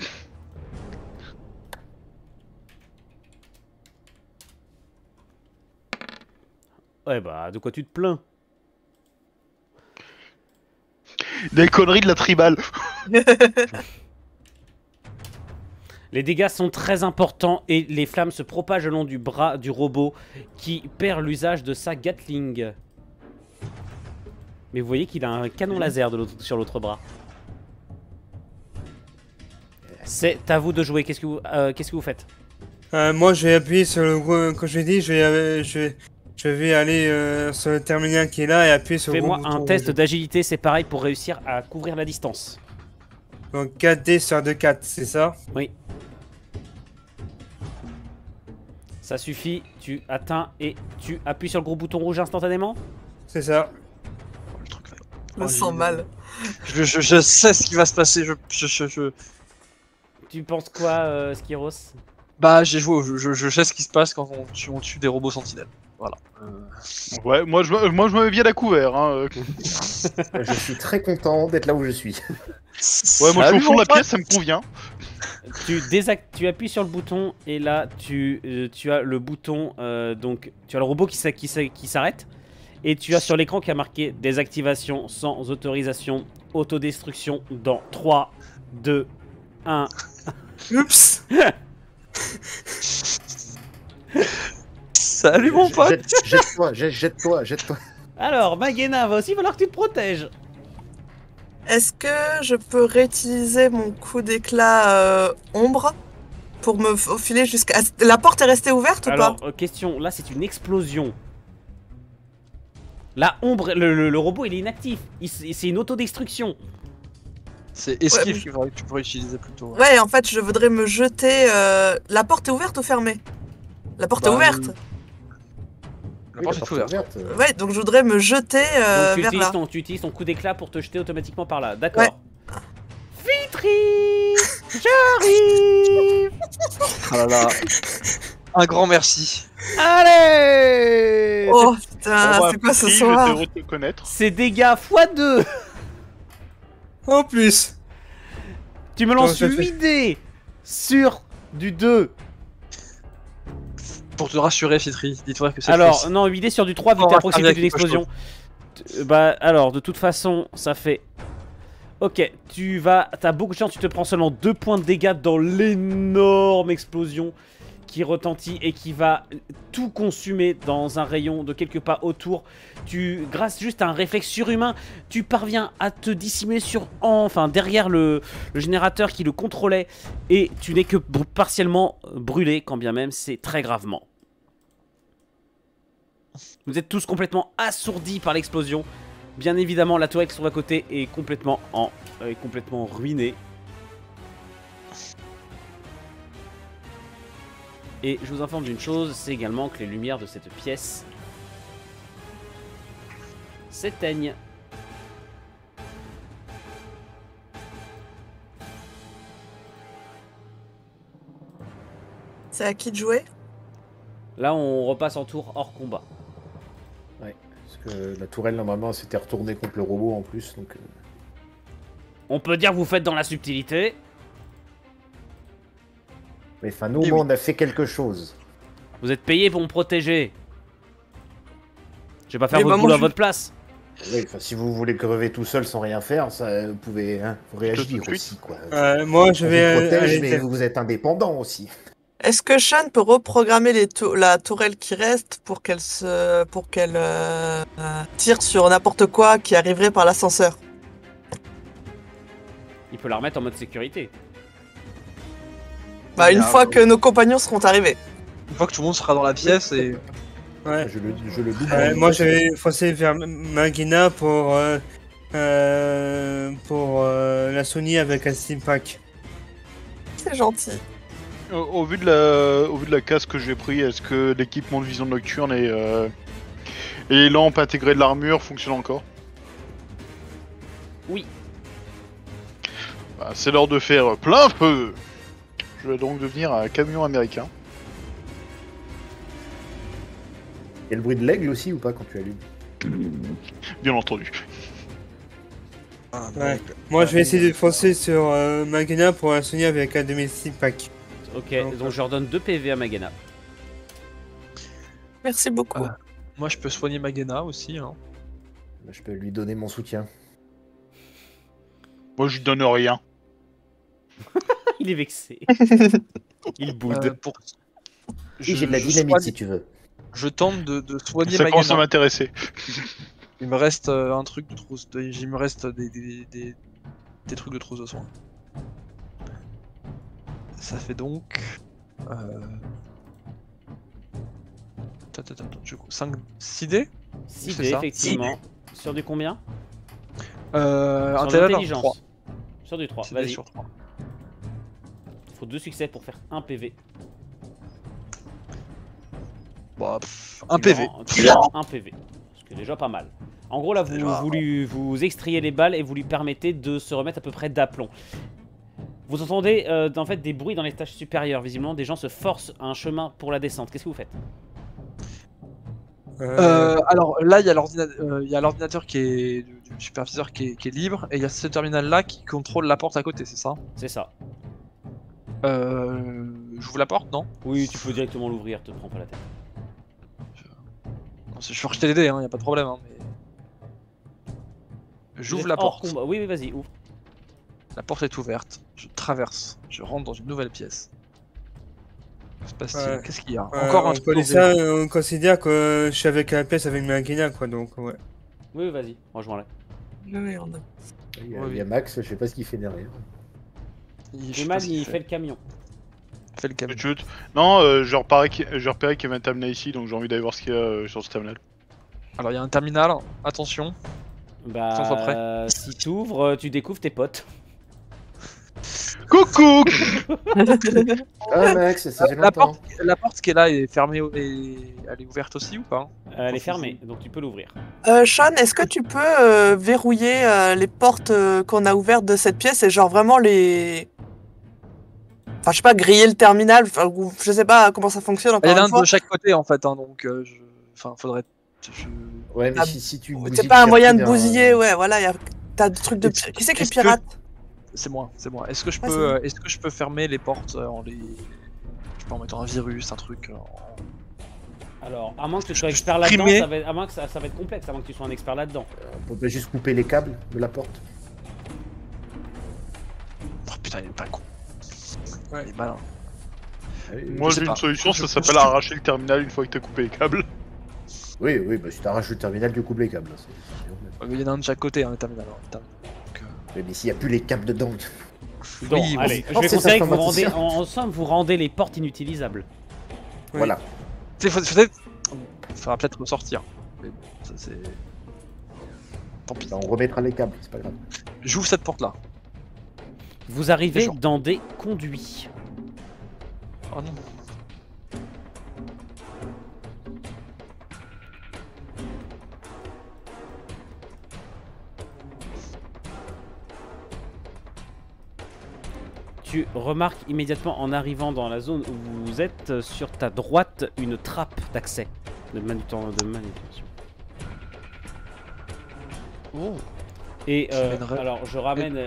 Ouais bah, de quoi tu te plains? Des conneries de la tribale. Les dégâts sont très importants et les flammes se propagent le long du bras du robot qui perd l'usage de sa Gatling. Mais vous voyez qu'il a un canon laser sur l'autre bras. C'est à vous de jouer, qu'est-ce que vous faites? Moi, je vais appuyer sur le... Comme je l'ai dit, je vais aller sur le terminal qui est là et appuyer sur le gros Fais-moi un bouton test rouge. d'agilité, c'est pareil pour réussir à couvrir la distance. Donc 4D sur 2-4, c'est ça? Oui. Ça suffit, tu atteins et tu appuies sur le gros bouton rouge instantanément. C'est ça. Le truc là. Je me sens mal. Je sais ce qui va se passer. Tu penses quoi, Skiros? Bah, j'ai joué au jeu. Je sais ce qui se passe quand on tue des robots sentinelles. Voilà. Ouais, moi je me mets bien à couvert. Hein. Je suis très content d'être là où je suis. Ouais, moi je suis au fond de la Salut, mon pièce, ça me convient. Tu appuies sur le bouton et là tu as le bouton donc tu as le robot qui s'arrête et tu as sur l'écran qui a marqué désactivation sans autorisation, autodestruction dans 3, 2, 1. Oups. Salut mon pote. Jette-toi. Alors Magena va aussi falloir que tu te protèges. Est-ce que je peux réutiliser mon coup d'éclat ombre pour me faufiler jusqu'à... La porte est restée ouverte ou Alors pas? question, là c'est une explosion. La ombre, le robot il est inactif, c'est une autodestruction. C'est esquive que tu pourrais utiliser plutôt. Ouais, en fait, je voudrais me jeter... La porte est ouverte ou fermée? La porte est ouverte. La porte est ouverte. Ouais, donc je voudrais me jeter Donc vers là. tu utilises ton coup d'éclat pour te jeter automatiquement par là, d'accord. Ouais. Vitry, j'arrive. Ah là là. Un grand merci. Allez. Oh putain, Bon, bah, c'est quoi ce Free, soir? Je te reconnaître. C'est dégâts x2. En plus. Tu me lances Comment ça fait 8 dés sur du 2. Pour te rassurer, Fitri, dis-toi que c'est Alors, non, 8 dés sur du 3 vu que Oh, t'es à proximité avec d'une quelque explosion. Bah, alors, de toute façon, ça fait... Ok, t'as beaucoup de chance, tu te prends seulement 2 points de dégâts dans l'énorme explosion qui retentit et qui va tout consumer dans un rayon de quelques pas autour. Grâce juste à un réflexe surhumain, tu parviens à te dissimuler derrière le générateur qui le contrôlait et tu n'es que partiellement brûlé, quand bien même c'est très gravement. Vous êtes tous complètement assourdis par l'explosion. Bien évidemment, la tourelle qui se trouve à côté est complètement ruinée. Et je vous informe d'une chose, c'est également que les lumières de cette pièce s'éteignent. C'est à qui de jouer? Là, on repasse en tour hors combat. Ouais, parce que la tourelle, normalement, s'était retournée contre le robot en plus, donc... On peut dire que vous faites dans la subtilité. Mais enfin, nous, Et on a fait quelque chose. Vous êtes payé pour me protéger. Je vais pas faire Mais votre bah, boulot moi, à votre place. Oui, enfin, si vous voulez crever tout seul sans rien faire, ça, vous pouvez faut réagir tout de suite. aussi, quoi. Moi, je On vais vous protège, aller mais vous êtes indépendant aussi. Est-ce que Sean peut reprogrammer la tourelle qui reste pour qu'elle tire sur n'importe quoi qui arriverait par l'ascenseur? Il peut la remettre en mode sécurité. Bah, une Mais, fois que nos compagnons seront arrivés. Une fois que tout le monde sera dans la pièce et. Ouais. Je le double. Moi, je vais foncer vers Magina pour la Sony avec un steam pack. C'est gentil. Au vu de la casse que j'ai pris, est-ce que l'équipement de vision nocturne et les lampes intégrées de l'armure fonctionnent encore? Oui. Bah, c'est l'heure de faire plein feu. Je vais donc devenir un camion américain. Il y a le bruit de l'aigle aussi ou pas quand tu allumes? Bien entendu. Ouais. Moi, je vais essayer de foncer sur Magina pour la Sony avec un demi-steam pack. Ok, donc je redonne 2 PV à Magana. Merci beaucoup. Moi, je peux soigner Magena aussi. Hein. Je peux lui donner mon soutien. Moi, je lui donne rien. Il est vexé. Il boude. Oui, j'ai de la dynamite si tu veux. Je tente de soigner Ça commence à Magena. m'intéresser. Il me reste un truc de trousse. Il me reste des trucs de trousse de soins. Ça fait donc. Du coup, 6 dés 6 c'est dés, ça. effectivement. Sur du combien? Un Sur tel l'intelligence. 3. Sur du 3, 6 dés vas-y. sur 3. Il faut 2 succès pour faire 1 PV. Bon, un PV. Tu lui rends 1 PV. Ce qui est déjà pas mal. En gros, là, Déjà, vous extrayez les balles et vous lui permettez de se remettre à peu près d'aplomb. Vous entendez en fait des bruits dans les étages supérieurs. Visiblement, des gens se forcent un chemin pour la descente. Qu'est-ce que vous faites? Alors là, il y a l'ordinateur qui est du superviseur qui est libre et il y a ce terminal là qui contrôle la porte à côté, c'est ça? C'est ça. J'ouvre la porte, non? Oui, tu peux directement l'ouvrir, te prends pas la tête. Non, je peux rejeter les dés, hein, y a pas de problème. Hein, mais... Vous J'ouvre êtes la hors porte. combat. Oui, oui, vas-y, ouvre. La porte est ouverte. Je traverse. Je rentre dans une nouvelle pièce. Que se passe-t-il? Ouais. Qu'est-ce qu'il y a? Encore un truc. Pour ça, on considère que je suis avec la pièce avec Magina, quoi, donc ouais. Oui, vas-y, rejoins-la. Oui, on a- Il y a Max, je sais pas ce qu'il fait derrière. Eman, il fait le camion. fait le camion. Non, je repérais qu'il y avait un terminal ici, donc j'ai envie d'aller voir ce qu'il y a sur ce terminal. Alors il y a un terminal. Attention. Sans sois Bah, si t'ouvres, tu découvres tes potes. Coucou. Ah Max, ça fait La longtemps. porte qui est là est fermée et elle est ouverte aussi ou pas? Elle est fermée, donc tu peux l'ouvrir. Sean, est-ce que tu peux verrouiller les portes qu'on a ouvertes de cette pièce et genre vraiment les... Enfin, je sais pas, griller le terminal, enfin, ou je sais pas comment ça fonctionne Il y encore en a une un fois. de chaque côté en fait, hein, donc enfin faudrait. Ouais, mais Ah, si tu C'est bousilles pas un moyen de Captain, bousiller, ouais, voilà, t'as des trucs de... Qui c'est qui Est-ce que- pirate? C'est moi. Est-ce que je Ouais, peux, est-ce que je peux fermer les portes en les, je sais pas, en mettant un virus, un truc. Alors, à moins que tu sois Je expert là-dedans, primais. à moins que ça va être complexe, à moins que tu sois un expert là-dedans. On peut juste couper les câbles de la porte. Oh putain, il est pas con. Ouais. Il est malin. Moi Je sais j'ai pas. une solution, ça s'appelle arracher le terminal une fois que t'as coupé les câbles. Oui, oui, bah si t'arraches le terminal, tu coupes les câbles. Là, Ouais, mais il y en a un de chaque côté, hein, le terminal. mais s'il n'y a plus les câbles dedans. Bon, Oui, allez, oui. je vais C'est considérer que vous informaticien. rendez, en somme, vous rendez les portes inutilisables. Oui. Voilà. Tu sais, faudrait peut-être ressortir. Mais bon, ça c'est. Tant pis. Bah, on remettra les câbles, c'est pas grave. J'ouvre cette porte là. Vous arrivez Méchant. dans des conduits. Oh non. Tu remarques immédiatement en arrivant dans la zone où vous êtes sur ta droite une trappe d'accès de manutention. Oh. Et Ramènerait. alors je ramène,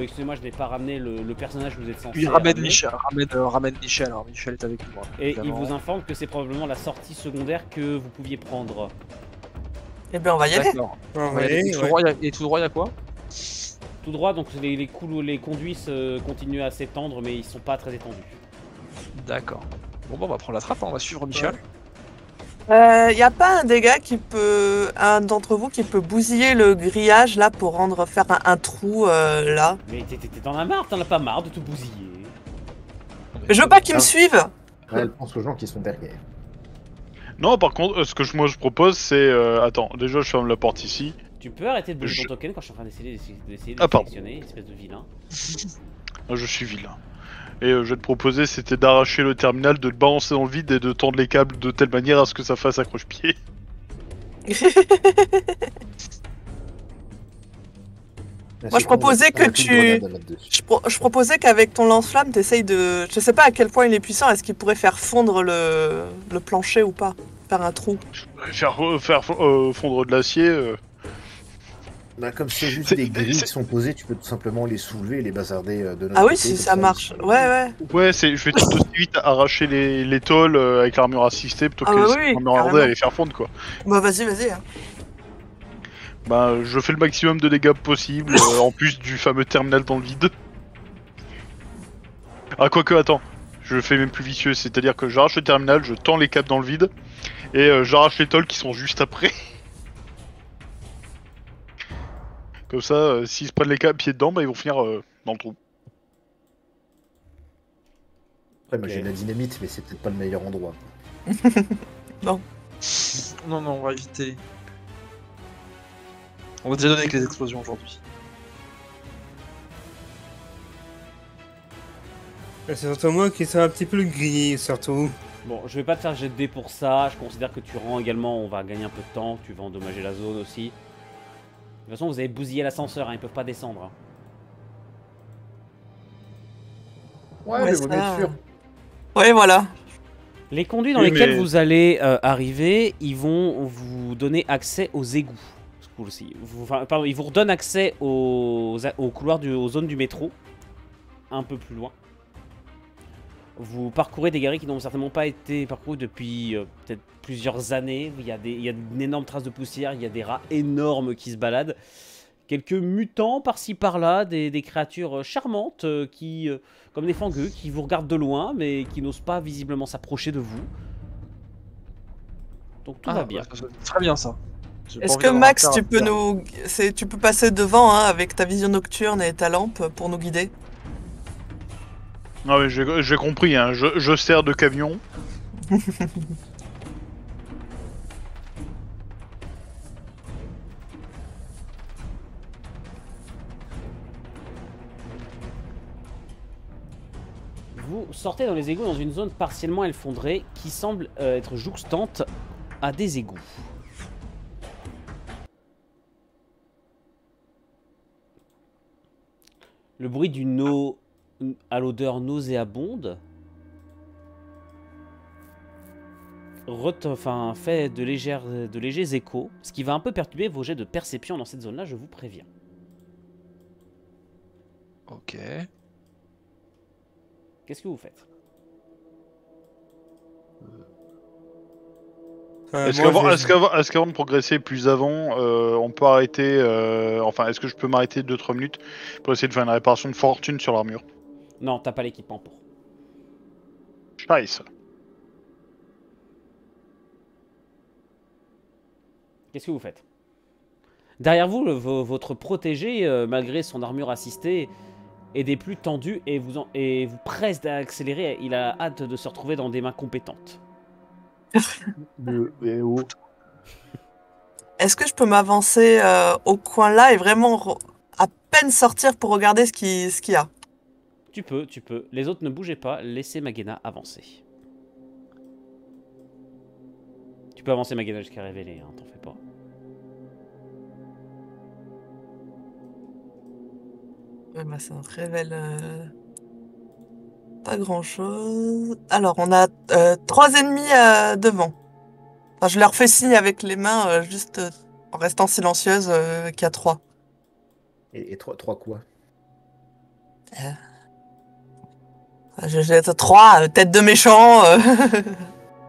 excusez-moi, je n'ai pas ramené le personnage que vous êtes censé Puis ramène ramener. Michel, ramène Michel, alors Michel est avec nous. Et il évidemment. vous informe que c'est probablement la sortie secondaire que vous pouviez prendre. Eh bien, on va y aller. D'accord. On va Ouais, y aller, et tout ouais. droit, et tout droit, il y a quoi? Tout droit, donc les conduits continuent à s'étendre, mais ils sont pas très étendus. D'accord. Bon, bah, on va prendre la trappe, hein, on va suivre Michel. Y a pas un des gars un d'entre vous qui peut bousiller le grillage là pour faire un trou là. Mais t'en as marre, t'en as pas marre de tout bousiller. Mais je veux pas qu'ils me Ah. suivent. Ouais, elle pense aux gens qui sont derrière. Non, par contre, ce que moi je propose, c'est. Attends, déjà, je ferme la porte ici. Tu peux arrêter de bouger Je- ton token quand je suis en train d'essayer de Ah, pardon. sélectionner, espèce de vilain. Ah, je suis vilain. Et je vais te proposer, c'était d'arracher le terminal, de le balancer dans le vide et de tendre les câbles de telle manière à ce que ça fasse accroche-pied. Moi, je proposais que Je proposais qu'avec ton lance-flamme, t'essayes de... Je sais pas à quel point il est puissant, est-ce qu'il pourrait faire fondre le plancher ou pas? Faire un trou. Faire fondre de l'acier. Bah, comme c'est juste C'est- des grilles c'est- qui sont posées, tu peux tout simplement les soulever et les bazarder de notre Ah oui, côté, si comme ça marche. ils sont- Ouais, ouais. Ouais, je vais tout aussi vite arracher les tôles avec l'armure assistée plutôt Ah que bah les oui, armures arrondées carrément. à les faire fondre quoi. Bah vas-y. Hein. Bah, je fais le maximum de dégâts possible en plus du fameux terminal dans le vide. Ah, quoique, attends, je fais même plus vicieux, c'est-à-dire que j'arrache le terminal, je tends les câbles dans le vide et j'arrache les tôles qui sont juste après. Comme ça, s'ils se prennent les câbles pieds dedans, bah ils vont finir dans le trou. Ouais, moi j'ai de la dynamite, mais c'est peut-être pas le meilleur endroit. Non, on va éviter. On va déjà donner avec les explosions aujourd'hui. C'est surtout moi qui suis un petit peu grillé, surtout. Bon, je vais pas te faire jet de dés pour ça, je considère que tu rends également, on va gagner un peu de temps, tu vas endommager la zone aussi. De toute façon, vous avez bousillé l'ascenseur, hein, ils peuvent pas descendre. Hein. Ouais, Ouais, mais vaut mieux ça- être sûr. Ouais, voilà. Les conduits dans Oui, lesquels mais- vous allez arriver, ils vont vous donner accès aux égouts. Ce coup-ci. Pardon, ils vous redonnent accès aux couloirs, aux zones du métro, un peu plus loin. Vous parcourez des galeries qui n'ont certainement pas été parcourues depuis peut-être plusieurs années. Il y a une énorme trace de poussière, il y a des rats énormes qui se baladent. Quelques mutants par-ci par-là, des créatures charmantes qui, comme des fangueux, qui vous regardent de loin mais qui n'osent pas visiblement s'approcher de vous. Donc tout va bien. C'est très bien ça. J'ai pas Est-ce envie que d'avoir Max, affaire à tu peux ça. tu peux passer devant hein, avec ta vision nocturne et ta lampe pour nous guider? Non mais j'ai compris, hein. Je sers de camion. Vous sortez dans les égouts dans une zone partiellement effondrée qui semble être jouxtante à des égouts. Le bruit d'une eau à l'odeur nauséabonde fait de légers échos, ce qui va un peu perturber vos jets de perception dans cette zone-là, je vous préviens. Ok. Qu'est-ce que vous faites? Est-ce qu'avant de progresser plus avant, on peut arrêter... enfin, est-ce que je peux m'arrêter 2-3 minutes pour essayer de faire une réparation de fortune sur l'armure? Non, t'as pas l'équipement pour. Nice. Qu'est-ce que vous faites? Derrière vous, votre protégé, malgré son armure assistée, est des plus tendus et vous presse d'accélérer. Il a hâte de se retrouver dans des mains compétentes. Est-ce que je peux m'avancer au coin là et vraiment à peine sortir pour regarder ce qu'il y a? Tu peux. Les autres ne bougez pas, laissez Magena avancer. Tu peux avancer Magena jusqu'à révéler, hein, t'en fais pas. Ouais, bah, ça révèle pas grand chose. Alors, on a 3 ennemis devant. Enfin, je leur fais signe avec les mains, juste en restant silencieuse, qu'il y a 3. Et trois quoi? Je jette 3 têtes de méchant.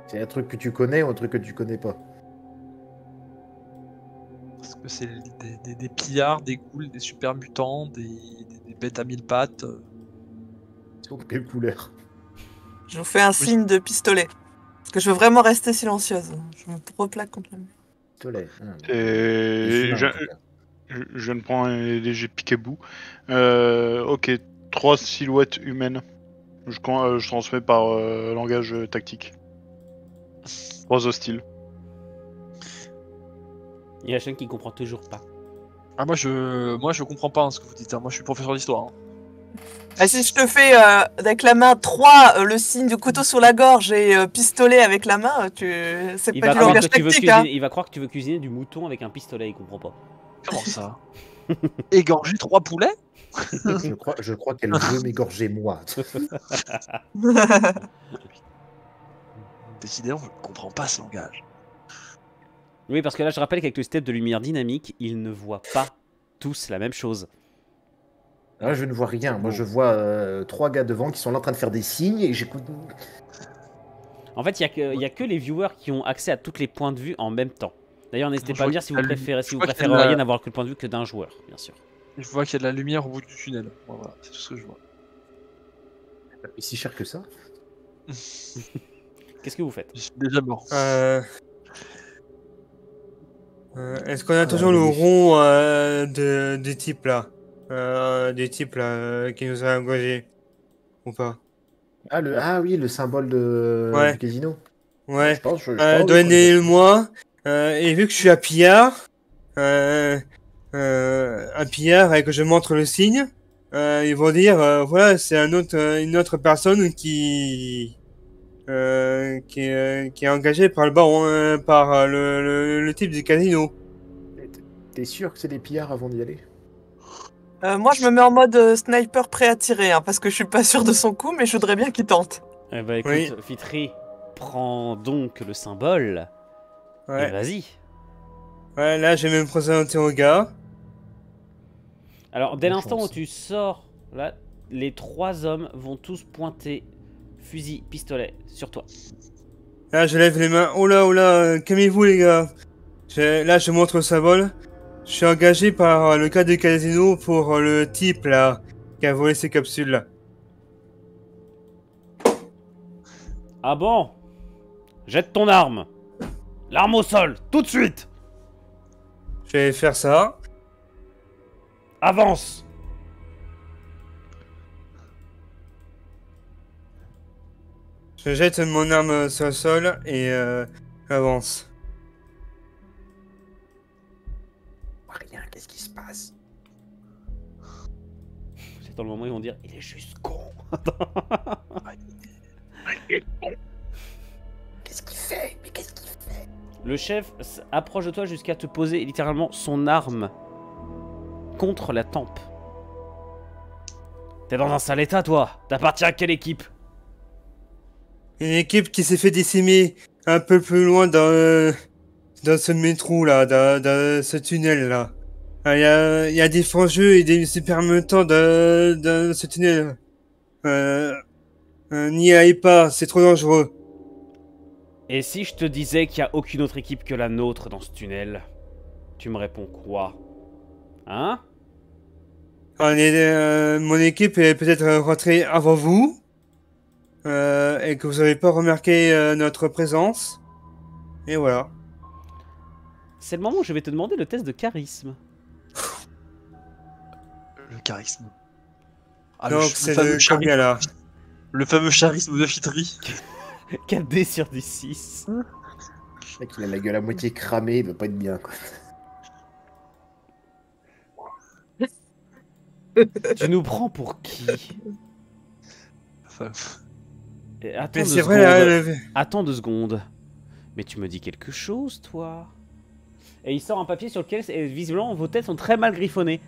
C'est un truc que tu connais ou un truc que tu connais pas? Parce que c'est des pillards, des ghouls, des super mutants, des bêtes à 1000 pattes. Ils sont de quelle couleur? Je vous fais un signe de pistolet. Parce que je veux vraiment rester silencieuse. Je me replaque contre le mur. Pistolet. Et je ne prends un léger piquet-bout. Ok, 3 silhouettes humaines. Je transmets par langage tactique. 3 hostiles. Il y a Sean qui comprend toujours pas. Ah, moi je comprends pas ce que vous dites. Moi je suis professeur d'histoire. Ah, si je te fais avec la main 3 le signe de couteau sur la gorge et pistolet avec la main, c'est Il pas va, du croire langage que tu veux tactique. Hein. cuisiner, il va croire que tu veux cuisiner du mouton avec un pistolet, il comprend pas. Comment ça? Égorger 3 poulets? Je crois qu'elle veut m'égorger moi. Décidément, je ne comprends pas ce langage. Oui, parce que là, je rappelle qu'avec le step de lumière dynamique, ils ne voient pas tous la même chose. Là, je ne vois rien. Moi, je vois 3 gars devant qui sont là en train de faire des signes et j'écoute. En fait, il y a que les viewers qui ont accès à tous les points de vue en même temps. D'ailleurs, n'hésitez pas à me dire si vous préféreriez n'avoir que le point de vue que d'un joueur, bien sûr. Je vois qu'il y a de la lumière au bout du tunnel. Voilà, c'est tout ce que je vois. Et si cher que ça? Qu'est-ce que vous faites? Je suis déjà mort. Est-ce qu'on a toujours le rond du type là? Du type là qui nous a engagés? Ou pas? Ah oui, le symbole Ouais. du casino. Ouais. Je pense, Donnez-le-moi. Et vu que je suis un pillard, et que je montre le signe, ils vont dire voilà, c'est une autre personne qui est engagée par le baron, par le type du casino. T'es sûr que c'est des pillards avant d'y aller? Moi, je me mets en mode sniper prêt à tirer, hein, parce que je suis pas sûr de son coup, mais je voudrais bien qu'il tente. Eh bah écoute, Oui. Fitri, prends donc le symbole et Ouais. vas-y. Ouais, là, je vais me présenter au gars. Alors, dès Bonne l'instant où chance. tu sors, là, les 3 hommes vont tous pointer fusil, pistolet sur toi. Là, je lève les mains. Oh là, calmez-vous les gars. Là, je montre le symbole. Je suis engagé par le cas du casino pour le type là qui a volé ces capsules là. Ah bon? Jette ton arme. L'arme au sol, tout de suite. Je vais faire ça. Avance. Je jette mon arme sur le sol et j'avance. Rien, qu'est-ce qui se passe? C'est dans le moment où ils vont dire il est juste con. Qu'est-ce qu'il fait? Mais qu'est-ce qu'il fait? Le chef approche de toi jusqu'à te poser littéralement son arme contre la tempe. T'es dans un sale état, toi. T'appartiens à quelle équipe? Une équipe qui s'est fait décimer un peu plus loin dans ce métro là, dans ce tunnel là. Il y a des francs-jeux et des super mutants dans ce tunnel. N'y allez pas, c'est trop dangereux. Et si je te disais qu'il n'y a aucune autre équipe que la nôtre dans ce tunnel, tu me réponds quoi? Hein? Mon équipe est peut-être rentrée avant vous. Et que vous n'avez pas remarqué notre présence. Et voilà. C'est le moment où je vais te demander le test de charisme. Le charisme. Ah, Donc c'est le combien là? Le fameux charisme de Fitri. 4D sur D6. Le mec, il a la gueule à moitié cramée, il veut pas être bien, quoi. Tu nous prends pour qui? Enfin, Attends Mais 2 c'est secondes. vrai là, Attends 2 secondes. Mais tu me dis quelque chose, toi? Et il sort un papier sur lequel, visiblement, vos têtes sont très mal griffonnées.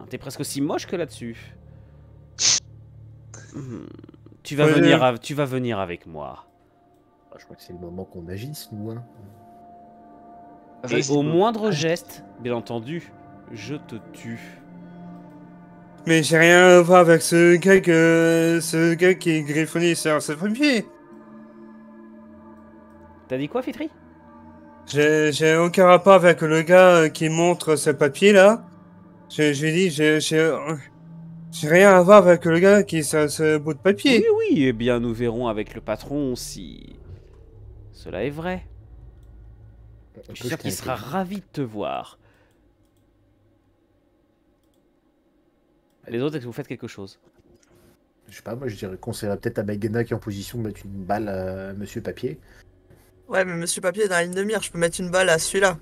T'es presque aussi moche que là-dessus. Tu vas venir avec moi. Ah, je crois que c'est le moment qu'on agisse, nous, hein. Et au moindre geste, bien entendu, je te tue. Mais j'ai rien à voir avec ce gars qui est griffonné sur ce papier. T'as dit quoi, Fitri? J'ai aucun rapport avec le gars qui montre ce papier là. J'ai dit, j'ai rien à voir avec le gars qui est sur ce bout de papier. Oui, oui, eh bien nous verrons avec le patron si cela est vrai. Je suis sûr qu'il sera ravi de te voir. Les autres, est-ce que vous faites quelque chose? Je sais pas, moi je dirais qu'on serait peut-être à Magena qui est en position de mettre une balle à Monsieur Papier. Ouais, mais Monsieur Papier est dans la ligne de mire, je peux mettre une balle à celui-là.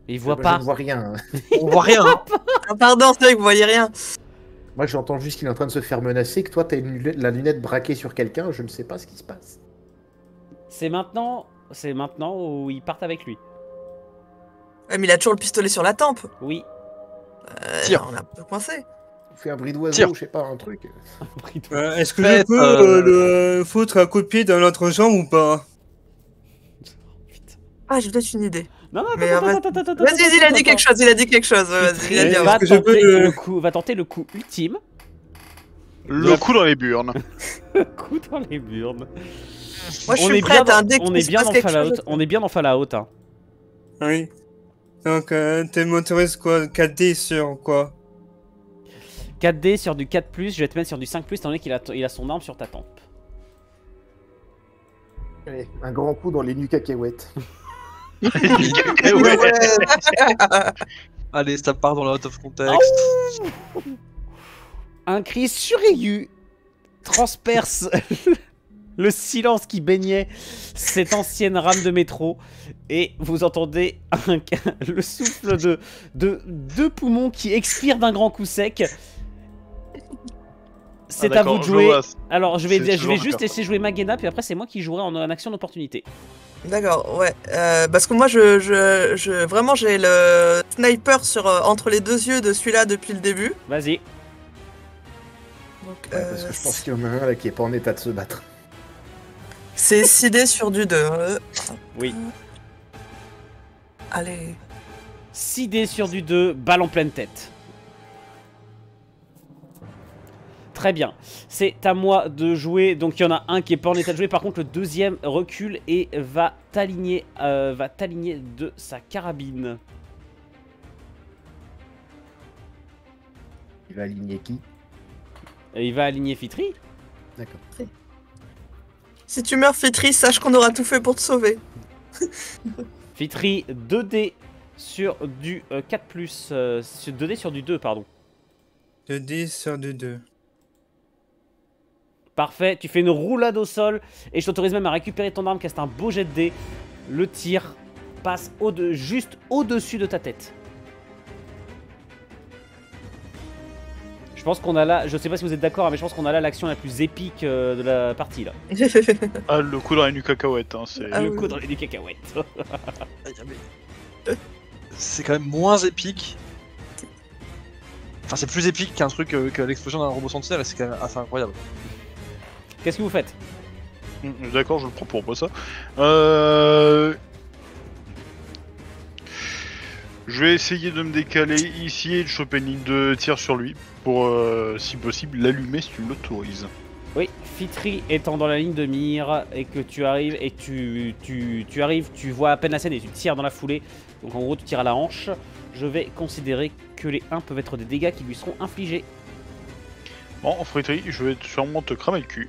Il voit Moi, pas. Je ne vois rien. On voit rien. Hein. Ah, pardon, c'est vrai que vous voyez rien. Moi j'entends juste qu'il est en train de se faire menacer, que toi t'as la lunette braquée sur quelqu'un, je ne sais pas ce qui se passe. C'est maintenant où ils partent avec lui. Ouais, mais il a toujours le pistolet sur la tempe. Oui. Tire. On a un peu coincé. On fait un bris d'oiseau, Tire. je sais pas, un truc. Est-ce que Faites, je peux le foutre un coup de pied dans l'autre jambe ou pas? Ah, j'ai peut-être une idée. Non, non, Mais attends, vas-y, attends, attends, vas-y, il a dit quelque chose, il a dit quelque chose. Vas-y, Fitri il a dit un va Est-ce que je peux va tenter le coup ultime. Le coup dans les burnes. Coup dans les burnes. Moi, je On suis est prête, bien hein, dans- dès on qu'il est se bien passe dans quelque Fallout. chose. On est bien dans Fallout. Hein. Oui. Donc, t'es motorisé quoi? 4D sur quoi? 4D sur du 4+, je vais te mettre sur du 5+, étant donné qu'il a son arme sur ta tempe. Allez, un grand coup dans les nues cacahuètes. Ouais. Allez, ça part dans la out of context. Un cri suraigu transperce le silence qui baignait cette ancienne rame de métro et vous entendez le souffle de deux poumons qui expirent d'un grand coup sec. C'est à vous de jouer. Alors je vais juste laisser jouer Magena puis après c'est moi qui jouerai en action d'opportunité. D'accord, ouais. Parce que moi, vraiment, j'ai le sniper entre les deux yeux de celui-là depuis le début. Vas-y. Donc, Ouais, parce que je pense qu'il y en a un là qui est pas en état de se battre. c'est 6D sur du 2. Oui. Allez. 6D sur du 2, balle en pleine tête. Très bien, c'est à moi de jouer. Donc il y en a un qui est pas en état de jouer. Par contre le deuxième recule et va t'aligner de sa carabine. Il va aligner qui? Et il va aligner Fitri. D'accord. Si tu meurs, Fitri, sache qu'on aura tout fait pour te sauver. Fitri 2D sur du 4+, 2D sur du 2 pardon. 2D sur du 2. Parfait, tu fais une roulade au sol et je t'autorise même à récupérer ton arme car c'est un beau jet de dés. Le tir passe juste au-dessus de ta tête. Je pense qu'on a là, je sais pas si vous êtes d'accord, mais je pense qu'on a là l'action la plus épique de la partie là. Ah, le coup dans les nues cacahuètes, hein, c'est... Ah Le oui. coup dans les cacahuètes. C'est quand même moins épique. Enfin, c'est plus épique qu'un truc que l'explosion d'un robot sentinelle, et c'est quand même assez incroyable. Qu'est-ce que vous faites? D'accord, je le prends pour moi ça. Je vais essayer de me décaler ici et de choper une ligne de tir sur lui pour, si possible, l'allumer si tu me l'autorises. Oui, Fitri étant dans la ligne de mire et que tu arrives et tu arrives, tu vois à peine la scène et tu tires dans la foulée. Donc en gros tu tires à la hanche. Je vais considérer que les 1 peuvent être des dégâts qui lui seront infligés. Bon, Fritri, je vais sûrement te cramer le cul.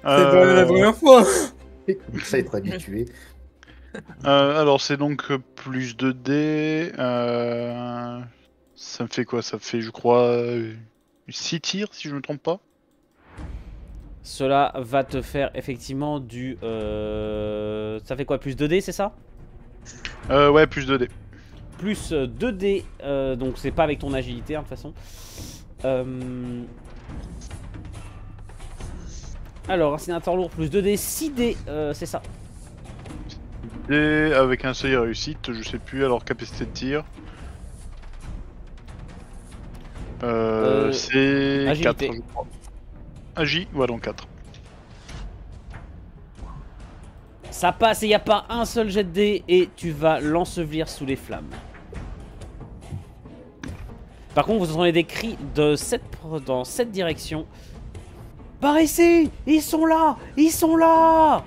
C'est pas la première fois. Comme ça, être habitué. Alors c'est donc plus 2D. Ça me fait quoi? Ça me fait, je crois, 6 tirs si je me trompe pas. Cela va te faire effectivement du... Ça fait quoi? Plus 2D, c'est ça? Ouais, plus 2D. Plus 2D, donc c'est pas avec ton agilité hein, de toute façon. Alors, incinérateur lourd plus 2D, 6D, c'est ça. Et avec un seuil réussite, je sais plus, alors capacité de tir. C'est 4, agilité. je crois. Agi, ouais, donc 4. Ça passe et il n'y a pas un seul jet de dés et tu vas l'ensevelir sous les flammes. Par contre, vous entendez des cris dans cette direction. Par ici! Ils sont là! Ils sont là!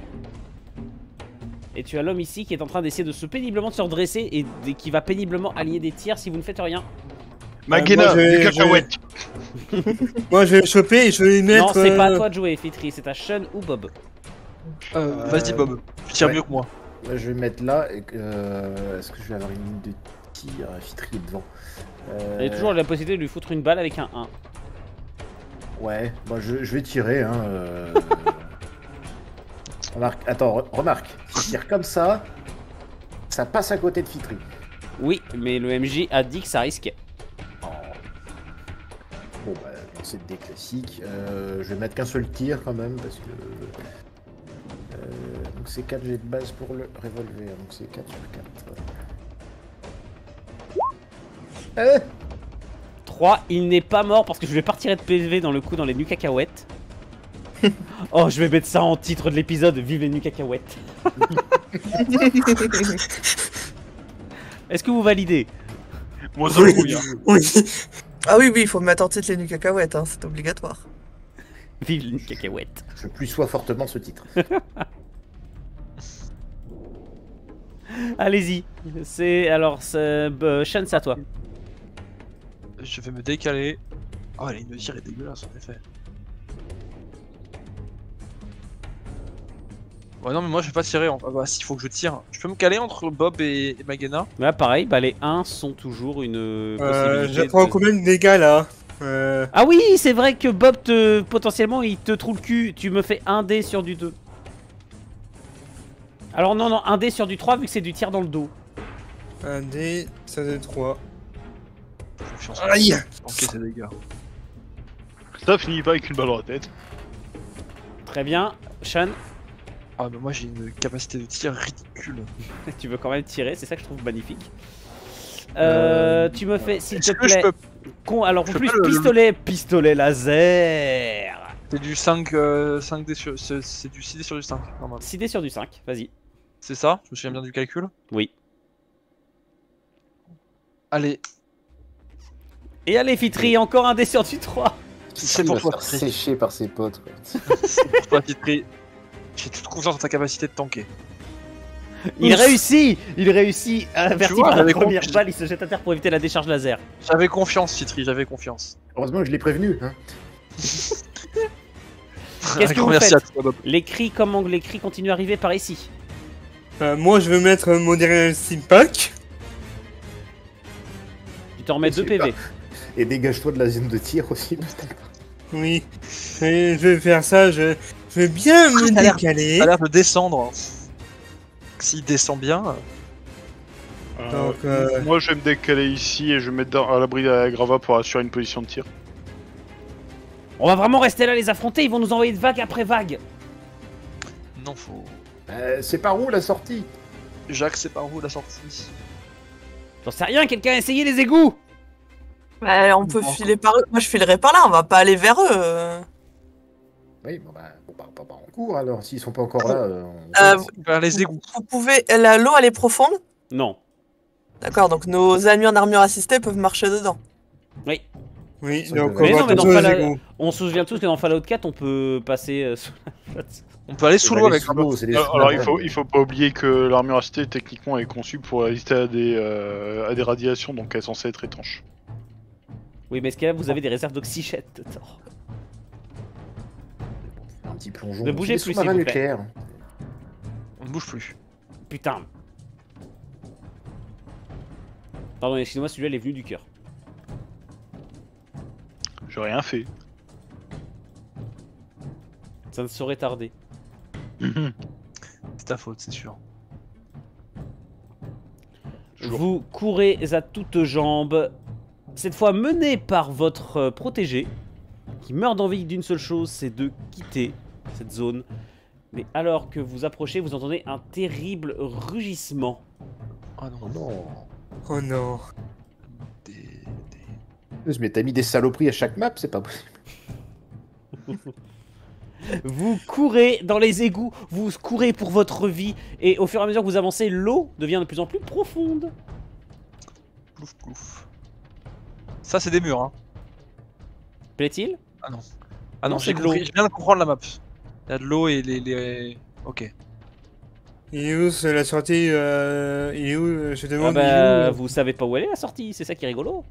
Et tu as l'homme ici qui est en train d'essayer de péniblement se redresser et qui va péniblement aligner des tirs si vous ne faites rien. Magena, moi, du cacahuète. Moi, je vais le choper et je vais lui mettre. Non, c'est pas à toi de jouer, Fitri, c'est à Sean ou Bob. Vas-y Bob, tu tires ouais. mieux que moi. Là, je vais mettre là. Est-ce que je vais avoir une ligne de tir Fitri est devant. Il y a toujours la possibilité de lui foutre une balle avec un 1. Ouais, bah, je vais tirer. Hein, remarque, si je tire comme ça passe à côté de Fitri. Oui, mais le MJ a dit que ça risquait. Bon, bah, c'est des classiques. Je vais mettre qu'un seul tir quand même parce que. Donc c'est 4 jets de base pour le revolver. Donc c'est 4 sur 4. 3, il n'est pas mort parce que je vais pas retirer de PV dans le coup dans les nues cacahuètes. Oh, je vais mettre ça en titre de l'épisode, vive les nues cacahuètes. Est-ce que vous validez? Moi, ça me couille. Oui. Ah oui, il faut mettre en titre les nues cacahuètes, hein, c'est obligatoire. Vive les nues cacahuètes. Je plus sois fortement ce titre. Allez-y. Sean, c'est à toi. Je vais me décaler. Oh, la ligne de tir est dégueulasse en effet. Ouais, non, mais moi je vais pas tirer. Ah bah, s'il faut que je tire. Je peux me caler entre Bob et Magena? Là, pareil, bah, les 1 sont toujours une possibilité. Je prends combien de dégâts là? Ah oui, c'est vrai que Bob, potentiellement, il te trouve le cul. Tu me fais 1 dé sur du 2. Alors non, 1 dé sur du 3 vu que c'est du tir dans le dos. 1 dé, ça fait 3. Confiance. Aïe! Ok, c'est dégâts. Ça finit pas avec une balle dans la tête. Très bien. Sean, Ah, mais moi j'ai une capacité de tir ridicule. tu veux quand même tirer, c'est ça que je trouve magnifique. Tu me fais, s'il te Est-ce que je plaît... peux. Alors, en je peux plus, pas pistolet laser. C'est du 5 dés sur. C'est du 6 dés sur du 5, normal. 6 dés sur du 5, vas-y. C'est ça? Je me souviens bien du calcul? Oui. Allez, Et allez, Fitri, encore 1 dé sur du 3. c'est Il pour va toi, se faire Fitri. sécher par ses potes. Quoi. C'est pour toi, Fitri. J'ai toute confiance en ta capacité de tanker. Il réussit averti vois, par la j'avais première compris. balle, il se jette à terre pour éviter la décharge laser. J'avais confiance, Fitri, j'avais confiance. Heureusement que je l'ai prévenu. Hein. Qu'est-ce que vous Merci faites à toi, Bob. Les cris continuent à arriver par ici. Moi, je vais mettre mon dernier Steampack. Tu t'en remets 2 Je sais PV. Et dégage-toi de la zone de tir aussi. Oui. Et je vais faire ça, je vais bien me ça a l'air- décaler. Ça a l'air de descendre. S'il descend bien. Donc, Moi, je vais me décaler ici et je vais me mettre à l'abri de la grava pour assurer une position de tir. On va vraiment rester là les affronter, ils vont nous envoyer de vague après vague. Non, faut. C'est par où la sortie? Jacques, c'est par où la sortie? J'en sais rien, quelqu'un a essayé les égouts. Ouais, on peut Bon, filer par eux. Moi, je filerai par là, on va pas aller vers eux. Oui, bon bah, on court alors. S'ils sont pas encore là. Vers les égouts. Vous pouvez. L'eau, elle est profonde? Non. D'accord, donc nos amis en armure assistée peuvent marcher dedans. Oui. oui, Ça donc peut- on Mais va non, mais dans tous aux Fallout- égouts. On se souvient tous que dans Fallout 4, on peut passer sous la flotte. On peut aller sous l'eau avec l'eau. Alors, il faut pas oublier que l'armure assistée techniquement est conçue pour résister à des radiations, donc elle est censée être étanche. Oui, mais est-ce que là, vous avez des réserves d'oxygène dedans? Un petit plongeon. Ne bougez C'est plus, des s'il sous-marins vous plaît. nucléaires. On ne bouge plus. Putain. Pardon, excusez-moi, celui-là, il est venu du cœur. J'ai rien fait. Ça ne saurait tarder. C'est ta faute, c'est sûr. Toujours. Vous courez à toutes jambes, cette fois mené par votre protégé, qui meurt d'envie d'une seule chose, c'est de quitter cette zone. Mais alors que vous approchez, vous entendez un terrible rugissement. Ah non. Oh non. Oh non. Mais t'as mis des saloperies à chaque map, c'est pas possible. Vous courez dans les égouts, vous courez pour votre vie, et au fur et à mesure que vous avancez, l'eau devient de plus en plus profonde. Plouf plouf. Ça, c'est des murs. Hein. Plaît-il? Ah Non, non, c'est j'ai de compris. l'eau. Je viens de comprendre la map. Il y a de l'eau et les. Ok. Il est où c'est la sortie Il est où Je Ah demande, il bah, est où vous savez pas où elle est la sortie, c'est ça qui est rigolo.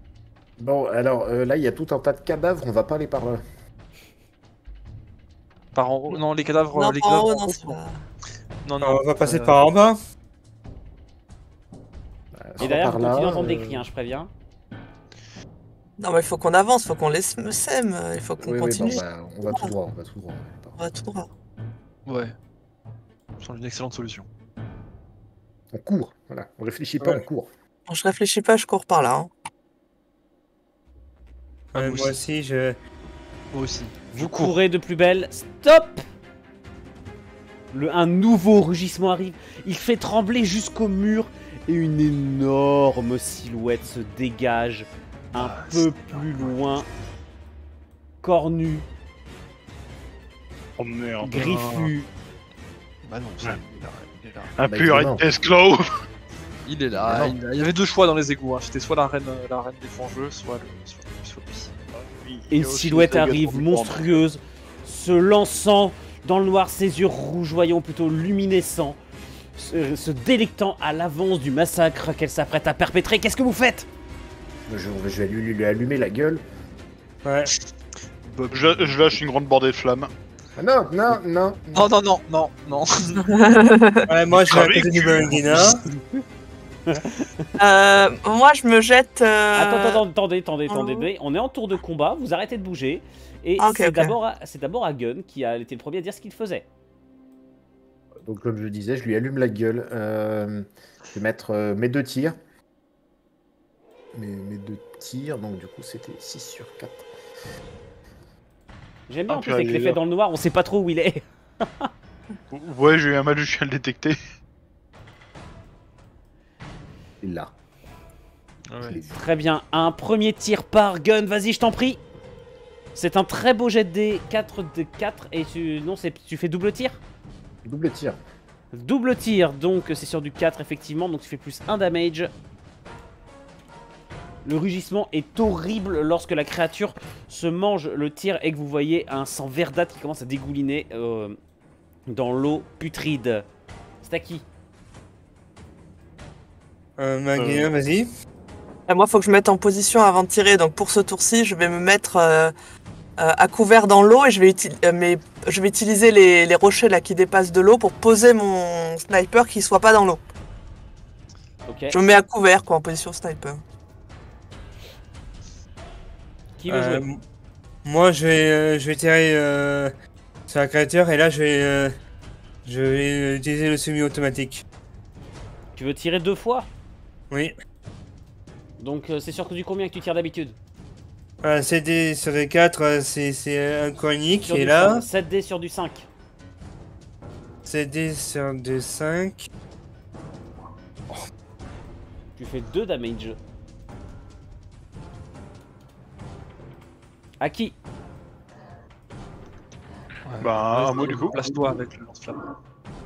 Bon, alors là, il y a tout un tas de cadavres, on va pas aller par là. Par en haut. Non, les cadavres. Non, les en cadavres haut, en non, haut, c'est non. pas... Non, non. On va passer par en bas. Et Soit derrière, par vous continuez là, d'entendre des cris, hein, je préviens. Non, mais il faut qu'on avance, il faut qu'on laisse sème, il faut qu'on Oui, continue. on va tout droit, on va tout droit. On va tout droit. Ouais. Ça semble une excellente solution. On court, voilà. On réfléchit pas, Ouais. on court. Bon, je réfléchis pas, je cours par là. Hein. Ah, moi Moi aussi, je. Moi aussi. Vous courez de plus belle. Stop! Un nouveau rugissement arrive. Il fait trembler jusqu'au mur et une énorme silhouette se dégage un peu plus loin. Cornu, Oh merde. griffu. Bah non, ça, il est là. Un Bah, pur évidemment. esclave. Il est là. Mais non. Il y avait deux choix dans les égouts. Hein. C'était soit la reine des fangeux, soit lui. Et une silhouette arrive monstrueuse, se lançant dans le noir, ses yeux rougeoyants, plutôt luminescents, se délectant à l'avance du massacre qu'elle s'apprête à perpétrer. Qu'est-ce que vous faites? Je vais lui allumer la gueule. Ouais. Je lâche une grande bordée de flammes. Ah non, non, non. Non, non, non, non, non. Ouais, moi je vais à côté du Balangina. Moi, je me jette. Attendez, on est en tour de combat, vous arrêtez de bouger. Et Ah, ok, c'est ok. d'abord à Gun qui a été le premier à dire ce qu'il faisait. Donc comme je disais, je lui allume la gueule. Je vais mettre mes deux tirs. Mes deux tirs, donc du coup c'était 6 sur 4. J'aime bien Ah, en plus puis avec elle est l'effet là. dans le noir, on sait pas trop où il est. Ouais, j'ai eu un mal, je suis à le détecter. Il est là. Ouais. Je l'ai vu. Très bien, un premier tir par Gun, vas-y, je t'en prie. C'est un très beau jet de dés, 4 de 4 et tu fais double tir. Double tir. Double tir, donc c'est sur du 4 effectivement, donc tu fais plus 1 damage. Le rugissement est horrible lorsque la créature se mange le tir et que vous voyez un sang verdâtre qui commence à dégouliner dans l'eau putride. C'est à qui? Magina, vas-y. Moi, faut que je me mette en position avant de tirer. Donc, pour ce tour-ci, je vais me mettre à couvert dans l'eau et je vais utiliser les rochers là qui dépassent de l'eau pour poser mon sniper qui soit pas dans l'eau. Ok. Je me mets à couvert, quoi, en position sniper. Qui veut jouer? Moi je vais tirer sur la créature et là je vais utiliser le semi-automatique. Tu veux tirer 2 fois? Oui. Donc c'est sur du combien que tu tires d'habitude? C'est des sur des 4, c'est un cornique Sur et du là 7 dés sur du 5. c'est des sur des 5. Tu fais 2 damage. À qui? Bah, à moi du coup. Place-toi avec le lance-flamme.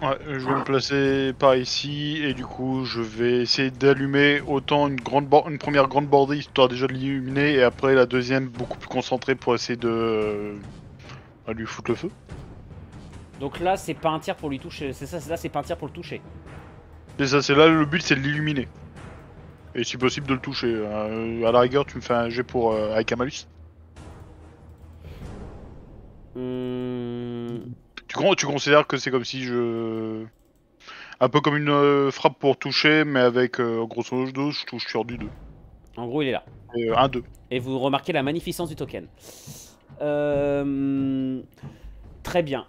Ouais, je vais me placer par ici et du coup je vais essayer d'allumer autant une première grande bordée histoire déjà de l'illuminer et après la deuxième beaucoup plus concentrée pour essayer de lui foutre le feu. Donc là c'est pas un tir pour lui toucher, c'est pas un tir pour le toucher. Et ça c'est là le but, c'est de l'illuminer. Et si possible de le toucher. À la rigueur tu me fais un jet pour avec un malus. Tu considères que c'est comme si je... Un peu comme une frappe pour toucher, mais avec grosso modo je touche sur du 2. En gros il est là. Et, 1-2. Et vous remarquez la magnificence du token. Très bien.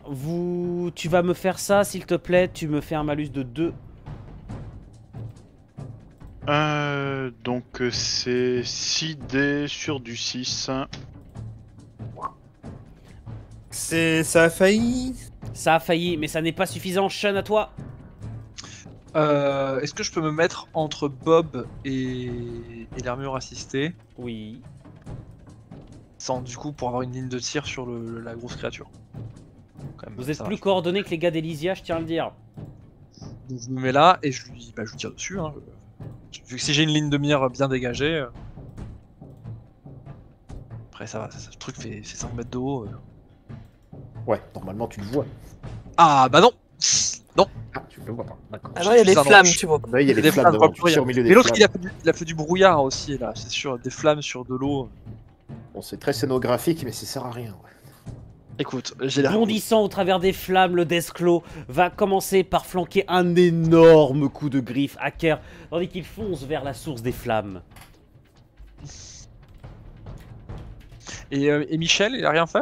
Tu vas me faire ça s'il te plaît, tu me fais un malus de 2. Donc c'est 6 dés sur du 6. Ça a failli. Ça a failli, mais ça n'est pas suffisant. Sean, à toi. Est-ce que je peux me mettre entre Bob et l'armure assistée Oui. sans du coup pour avoir une ligne de tir sur la grosse créature? Quand même, Vous êtes ça plus va. coordonnés que les gars d'Elysia, je tiens à le dire. Donc je me mets là et je lui tire dessus. Hein. Vu que si j'ai une ligne de mire bien dégagée. Après, ça va, le truc fait 5 mètres de haut. Ouais, normalement tu le vois. Ah, bah non. Ah, tu le vois pas. D'accord. Alors il y a des Ça flammes, marche. tu vois pas. Ouais, il y a Des des flammes, flammes devant, pas tu plus tires rien. au milieu des Mais l'autre, flammes. il a fait du brouillard aussi, là, c'est sûr, des flammes sur de l'eau. Bon, c'est très scénographique, mais ça sert à rien. Ouais. Écoute, j'ai l'air. Bondissant au travers des flammes, le Deathclaw va commencer par flanquer un énorme coup de griffe à Kerr, tandis qu'il fonce vers la source des flammes. Et Michel, il a rien fait?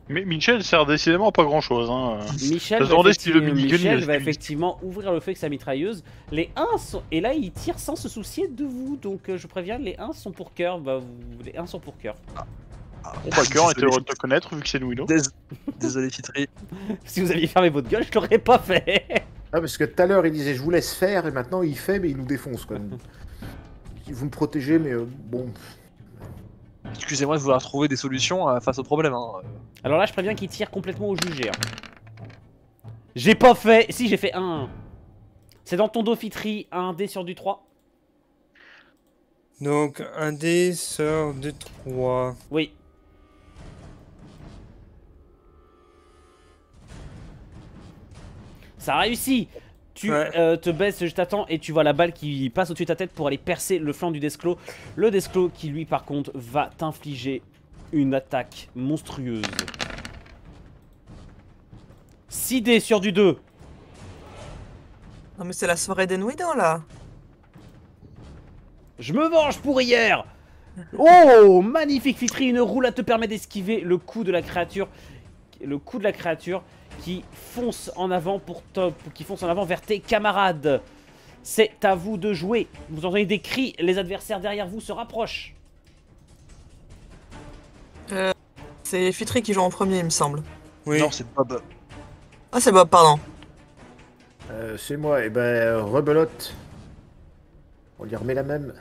Mais Michel sert décidément à pas grand chose. Hein. Michel Je va, me demandais si le minigun, Michel il va avait- effectivement ouvrir le feu avec sa mitrailleuse. Les 1 sont... Et là, il tire sans se soucier de vous. Donc, je préviens, les 1 sont pour cœur. Bah, les 1 sont pour cœur. Bon, bah, cœur, on était heureux de te connaître vu que c'est nous, Willow. Désolé, Fitri. Si vous aviez fermé votre gueule, je l'aurais pas fait. Ah, parce que tout à l'heure il disait je vous laisse faire, et maintenant il fait, mais il nous défonce quand même. Vous me protégez, mais bon. Excusez-moi de vouloir trouver des solutions face au problème. Hein. Alors là, je préviens qu'il tire complètement au jugé. Hein. J'ai pas fait... Si, j'ai fait 1. C'est dans ton dos, Fitri, un dé sur du 3. Donc, un dé sort de 3. Oui. Ça réussit. Tu te baisses, je t'attends, et tu vois la balle qui passe au-dessus de ta tête pour aller percer le flanc du Deathclaw. Le Deathclaw qui, lui, par contre, va t'infliger une attaque monstrueuse. 6 dés sur du 2. Non mais c'est la soirée des Nouidans là. Je me venge pour hier. Oh, magnifique Fitri, une roulade te permet d'esquiver le coup de la créature. Le coup de la créature qui fonce en avant qui fonce en avant vers tes camarades. C'est à vous de jouer. Vous entendez des cris, les adversaires derrière vous se rapprochent. C'est Fitri qui joue en premier, il me semble. Oui. Non, c'est Bob. Ah c'est Bob, pardon. C'est moi, et ben rebelote. On lui remet la même.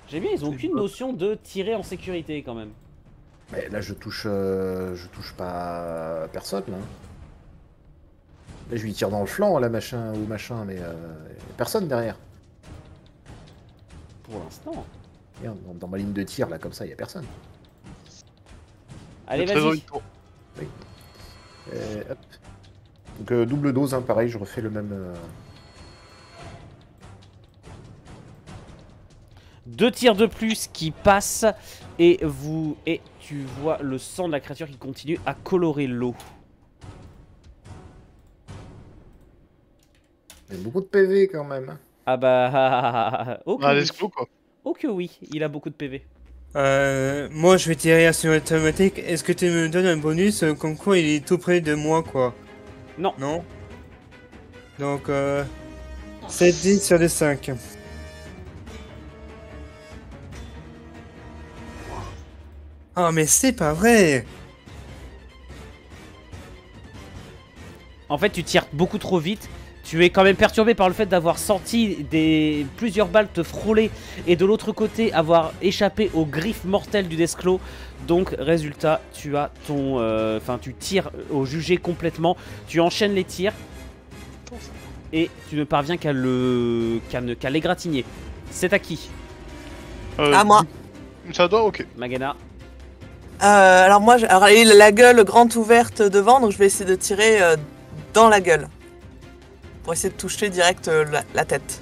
J'aime bien, ils ont aucune notion de tirer en sécurité quand même. Mais là je touche pas personne là. Là je lui tire dans le flanc là machin, mais y a personne derrière. Pour l'instant. Regarde, dans ma ligne de tir là comme ça y a personne. Allez, Très vas-y. envie de tour. Hop. Donc double dose, hein, pareil, je refais le même. 2 tirs de plus qui passent et tu vois le sang de la créature qui continue à colorer l'eau. Il y a beaucoup de PV quand même. Hein. Ah bah... oh, que Ah, oui. let's go, quoi. Oh que oui, il a beaucoup de PV. Moi, je vais tirer sur automatique. Est-ce que tu me donnes un bonus comme quoi il est tout près de moi, quoi? Non. Non. Donc, 7 dés sur des 5. Oh, mais c'est pas vrai! En fait, tu tires beaucoup trop vite. Tu es quand même perturbé par le fait d'avoir senti plusieurs balles te frôler et de l'autre côté avoir échappé aux griffes mortelles du Deathclaw. Donc, résultat, tu as ton, tu tires au jugé complètement. Tu enchaînes les tirs et tu ne parviens qu'à l'égratigner. C'est à qui? À moi. Ça doit, ok. Magana. Alors moi, alors, il a la gueule grande ouverte devant, donc je vais essayer de tirer dans la gueule. Pour essayer de toucher direct la tête.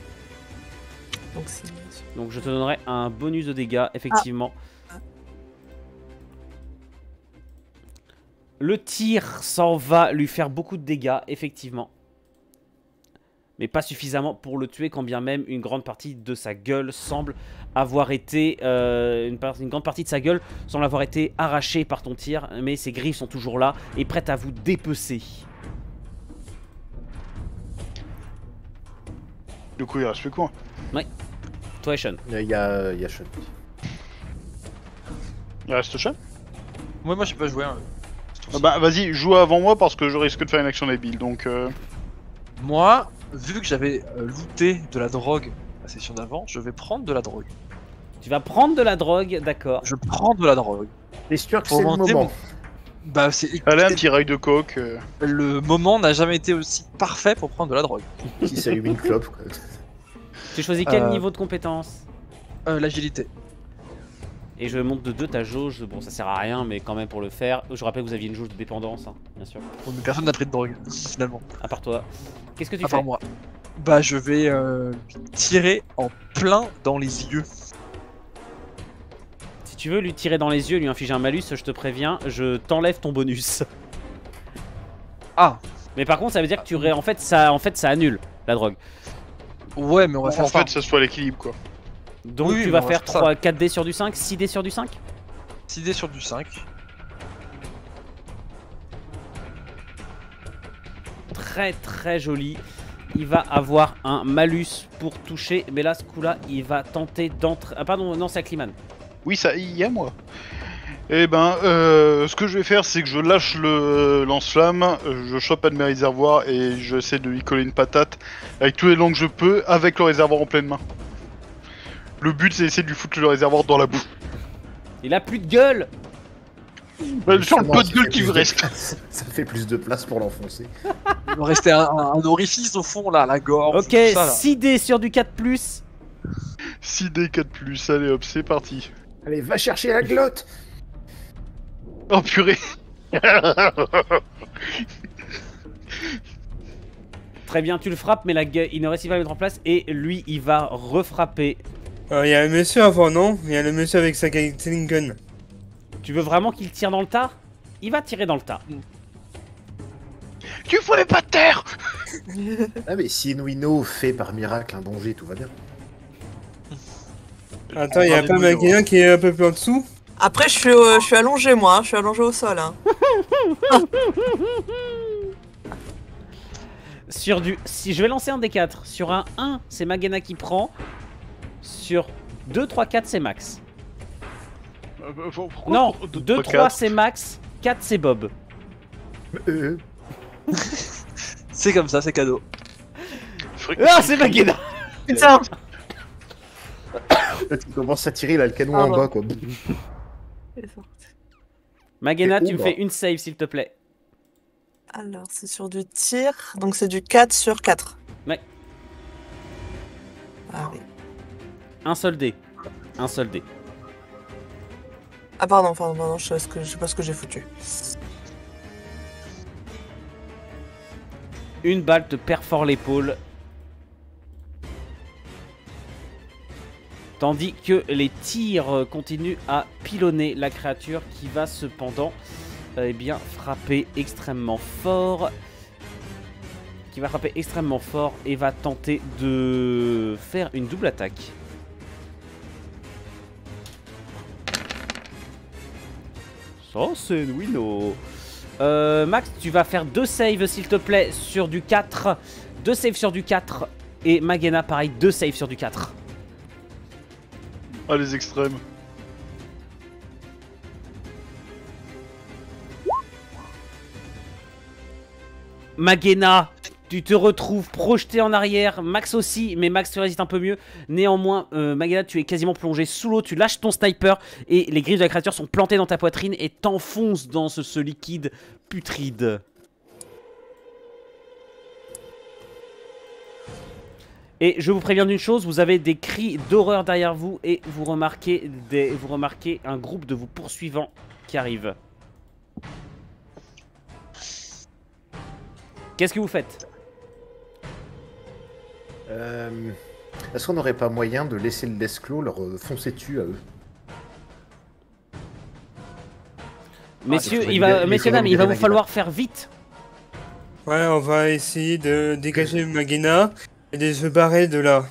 Donc je te donnerai un bonus de dégâts, effectivement. Ah. Le tir s'en va lui faire beaucoup de dégâts, effectivement. Mais pas suffisamment pour le tuer, quand bien même une grande partie de sa gueule semble avoir été... une grande partie de sa gueule semble avoir été arrachée par ton tir, mais ses griffes sont toujours là et prêtes à vous dépecer. Du coup, il reste plus quoi? Toi et Sean. Il y a Sean. Il reste Sean? Ouais, moi j'ai pas joué. Hein. Bah, vas-y, joue avant moi parce que je risque de faire une action débile, donc... Moi, vu que j'avais looté de la drogue la session d'avant, je vais prendre de la drogue. Tu vas prendre de la drogue, d'accord. Je prends de la drogue. T'es sûr que Pour c'est le augmenter moment? Bah, c'est. Allez, un petit rail de coke. Le moment n'a jamais été aussi parfait pour prendre de la drogue. Qui s'allume une clope quoi. Tu choisis quel niveau de compétence? L'agilité. Et je monte de 2 ta jauge. Bon, ça sert à rien, mais quand même pour le faire. Je rappelle que vous aviez une jauge de dépendance, hein, bien sûr. Mais personne n'a pris de drogue, finalement. À part toi. Qu'est-ce que tu À fais? part moi. Bah, je vais tirer en plein dans les yeux. Si tu veux lui tirer dans les yeux, lui infliger un malus, je te préviens, je t'enlève ton bonus. Ah, Mais par contre, ça veut dire que tu en fait ça annule la drogue. ouais, mais on va faire En ça. fait, ça soit l'équilibre, quoi. Donc Oui, tu mais vas on va faire faire ça. 3, 4 dés sur du 5, 6 dés sur du 5. 6 dés sur du 5. Très très joli. Il va avoir un malus pour toucher, mais là ce coup là il va tenter d'entrer. Ah pardon, non c'est Akliman. Oui, ça y est, moi. Eh ben, ce que je vais faire, c'est que je lâche le lance-flamme, je chope un de mes réservoirs et j'essaie de lui coller une patate avec tous les langues que je peux, avec le réservoir en pleine main. Le but, c'est d'essayer de lui foutre le réservoir dans la bouche. Il a plus de gueule. Sur le Justement, peu de ça gueule fait qui plus me de reste. place. Ça fait plus de place pour l'enfoncer. Il va rester un orifice au fond, là, la gorge. Ok, tout ça, là. 6 dés sur du 4+. 6D 4+, allez hop, c'est parti. Allez, va chercher la glotte. Oh purée. Très bien, tu le frappes, mais il ne réussit pas à le mettre en place et lui il va refrapper. Il y a un monsieur avant, non? Il y a le monsieur avec sa Gatling gun. Tu veux vraiment qu'il tire dans le tas? Il va tirer dans le tas. Tu fous les pas de terre. Ah mais si Inuino fait par miracle un danger, tout va bien. Attends, il y a pas Magina qui est un peu plus en dessous? Après, je suis allongé, moi. Je suis allongé au sol. Hein. Sur du... Si je vais lancer un des 4, sur un 1, c'est Magena qui prend. Sur 2, 3, 4, c'est Max. Pourquoi Non, 2, 2, 3, c'est Max, 4, c'est Bob. C'est comme ça, c'est cadeau. Ah, c'est Magena. Putain. Là, tu commences à tirer, là, le canon Ah en bon. bas, quoi. Magena, C'est tu me où, fais bah une save, s'il te plaît. Alors, c'est sur du tir. Donc, c'est du 4 sur 4. Ouais. Ah oui. Un seul dé. Un seul dé. Ah, pardon, je sais pas ce que j'ai foutu. Une balle te perfore l'épaule. Tandis que les tirs continuent à pilonner la créature qui va cependant eh bien, frapper extrêmement fort. Qui va frapper extrêmement fort et va tenter de faire une double attaque. Ça, c'est Wino. Max, tu vas faire 2 saves s'il te plaît sur du 4. 2 saves sur du 4. Et Magena, pareil, 2 saves sur du 4. Ah, les extrêmes. Magena, tu te retrouves projeté en arrière. Max aussi, mais Max te résiste un peu mieux. Néanmoins, Magena, tu es quasiment plongé sous l'eau. Tu lâches ton sniper et les griffes de la créature sont plantées dans ta poitrine et t'enfoncent dans ce liquide putride. Et je vous préviens d'une chose, vous avez des cris d'horreur derrière vous et vous remarquez un groupe de vous poursuivants qui arrive. Qu'est-ce que vous faites? Est-ce qu'on n'aurait pas moyen de laisser le Lesclos leur foncer dessus à eux? Messieurs, il faudrait messieurs, dames, il va libérer vous Magena. falloir faire vite. Ouais, on va essayer de dégager Magina et de se barrer de là.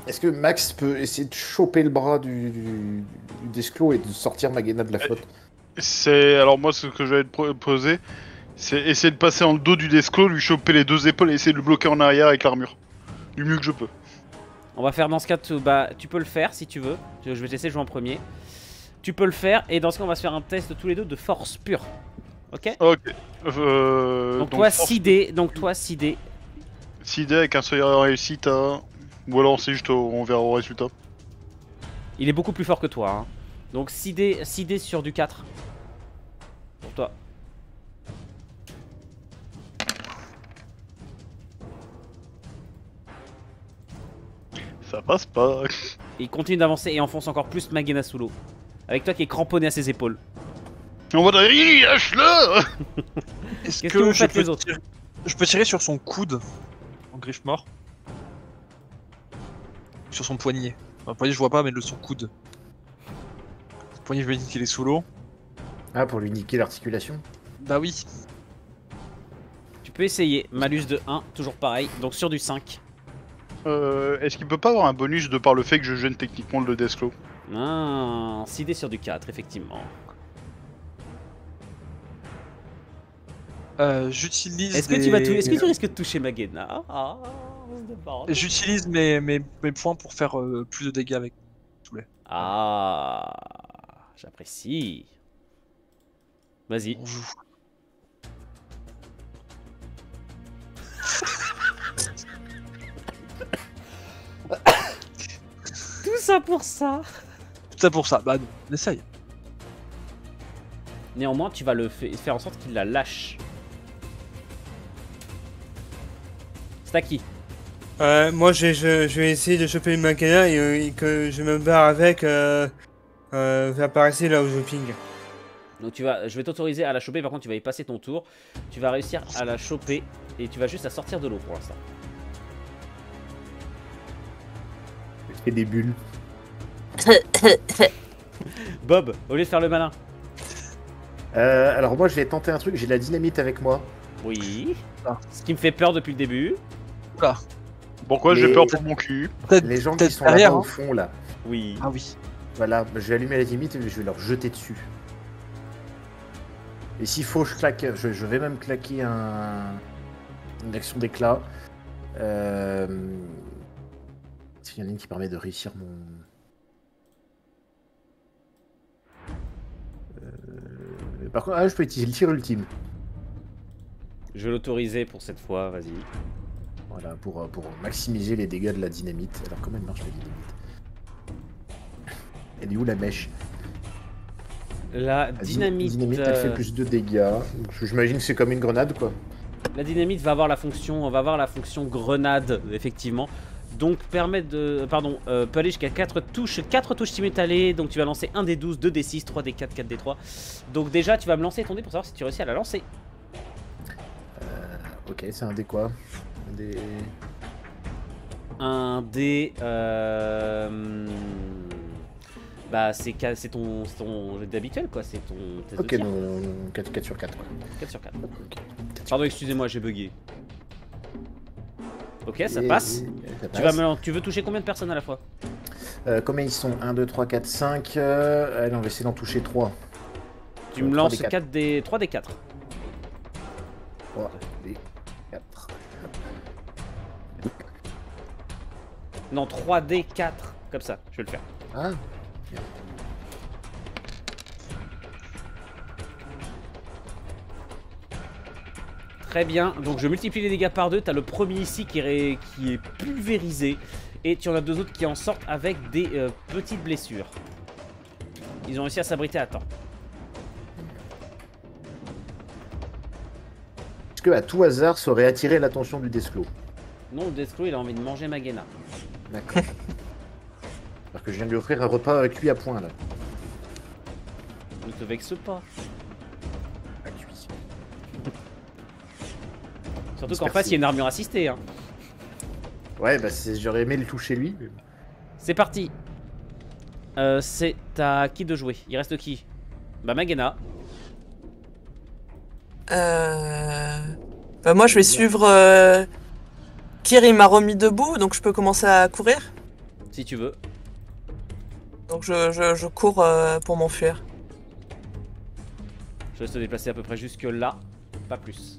Est-ce que Max peut essayer de choper le bras du Desclos et de sortir Magena de la flotte? Alors moi, ce que j'allais te proposer, c'est essayer de passer en le dos du Desclos, lui choper les 2 épaules et essayer de le bloquer en arrière avec l'armure. Du mieux que je peux. On va faire dans ce cas, tu peux le faire si tu veux. Je vais te laisser jouer en premier. Tu peux le faire et dans ce cas, on va se faire un test tous les deux de force pure. Ok? Ok. Donc toi force- 6D, donc toi 6D. 6D avec un seuil de réussite à... Ou alors c'est juste on verra au résultat. Il est beaucoup plus fort que toi. Hein. Donc 6D sur du 4. Pour toi. Ça passe pas. Il continue d'avancer et enfonce encore plus Magena sous l'eau. Avec toi qui est cramponné à ses épaules. On va dire, lâche-le. Est-ce Qu'est-ce que vous faites, je peux les autres? je peux tirer sur son coude en griffe mort. Sur son poignet. Enfin, le poignet je vois pas mais son coude. Le poignet je me dis qu'il est sous l'eau. Ah, pour lui niquer l'articulation. Bah oui. Tu peux essayer. Malus de 1, toujours pareil. Donc sur du 5. Est-ce qu'il peut pas avoir un bonus de par le fait que je gêne techniquement le Deathclaw? Ah, 6 dés sur du 4, effectivement. J'utilise. Est-ce que tu risques de toucher Magena? Ah, on se demande. J'utilise mes points pour faire plus de dégâts avec. Ah, j'apprécie. Vas-y. On joue. Tout ça pour ça. Tout ça pour ça. Bah non, on essaye. Néanmoins, tu vas le faire en sorte qu'il la lâche. C'est à qui? Moi, je vais essayer de choper une Magana et que je me barre avec vers par ici, là où je ping. Donc je vais t'autoriser à la choper, par contre tu vas y passer ton tour. Tu vas réussir à la choper et tu vas juste la sortir de l'eau pour l'instant. Je fais des bulles. Bob, au lieu de faire le malin. Alors moi je vais tenter un truc, j'ai de la dynamite avec moi. Oui. Ah. Ce qui me fait peur depuis le début. Oula. Pourquoi j'ai Mais- peur pour mon cul? Les gens qui peut-être sont derrière, là-bas hein. au fond là. Oui. Ah oui. Voilà, je vais allumer la dynamite et je vais leur jeter dessus. Et s'il faut, je claque, je vais même claquer une action d'éclat. Il y en a une qui permet de réussir mon... Par contre, je peux utiliser le tir ultime. Je vais l'autoriser pour cette fois, vas-y. Voilà, pour maximiser les dégâts de la dynamite. Alors comment elle marche la dynamite? Elle est où la mèche? La dynamite, elle fait plus de dégâts. Donc, j'imagine que c'est comme une grenade quoi. la dynamite va avoir la fonction, grenade, effectivement. Donc permet de, peut aller jusqu'à 4 touches simultanées. Donc tu vas lancer 1 des 12, 2 des 6, 3 des 4, 4 des 3. Donc déjà tu vas me lancer ton dé pour savoir si tu réussis à la lancer. Ok, c'est un dé quoi? Un dé, bah c'est ton dé habituel quoi, c'est ton test Ok, de tir. non, 4 sur 4 quoi. 4 sur 4. Ok. Pardon, excusez-moi, j'ai bugué. Ok, ça Et- passe. ça Tu, passe. tu veux toucher combien de personnes à la fois? Combien ils sont? 1, 2, 3, 4, 5. Allez, on va essayer d'en toucher 3. Tu me 3 lances des 4. 3 des 4. 3 des 4. Non, 3 des 4. Comme ça, je vais le faire. Ah, Très bien, donc je multiplie les dégâts par 2. T'as le premier ici qui est pulvérisé. Et tu en as 2 autres qui en sortent avec des petites blessures. Ils ont réussi à s'abriter à temps. est-ce que à tout hasard ça aurait attiré l'attention du Deathclaw? Non, le Deathclaw il a envie de manger Magena. D'accord. Parce que je viens de lui offrir un repas cuit à point là. Ne te vexe pas. À cuit. Surtout qu'en Merci. face il y a une armure assistée. Hein. Ouais, bah j'aurais aimé le toucher lui. mais- C'est parti. C'est à qui de jouer? Il reste qui? Bah Magena. Bah moi je vais suivre. Kiri m'a remis debout, donc je peux commencer à courir. Si tu veux. Donc je cours pour m'enfuir. Je laisse te déplacer à peu près jusque là. Pas plus.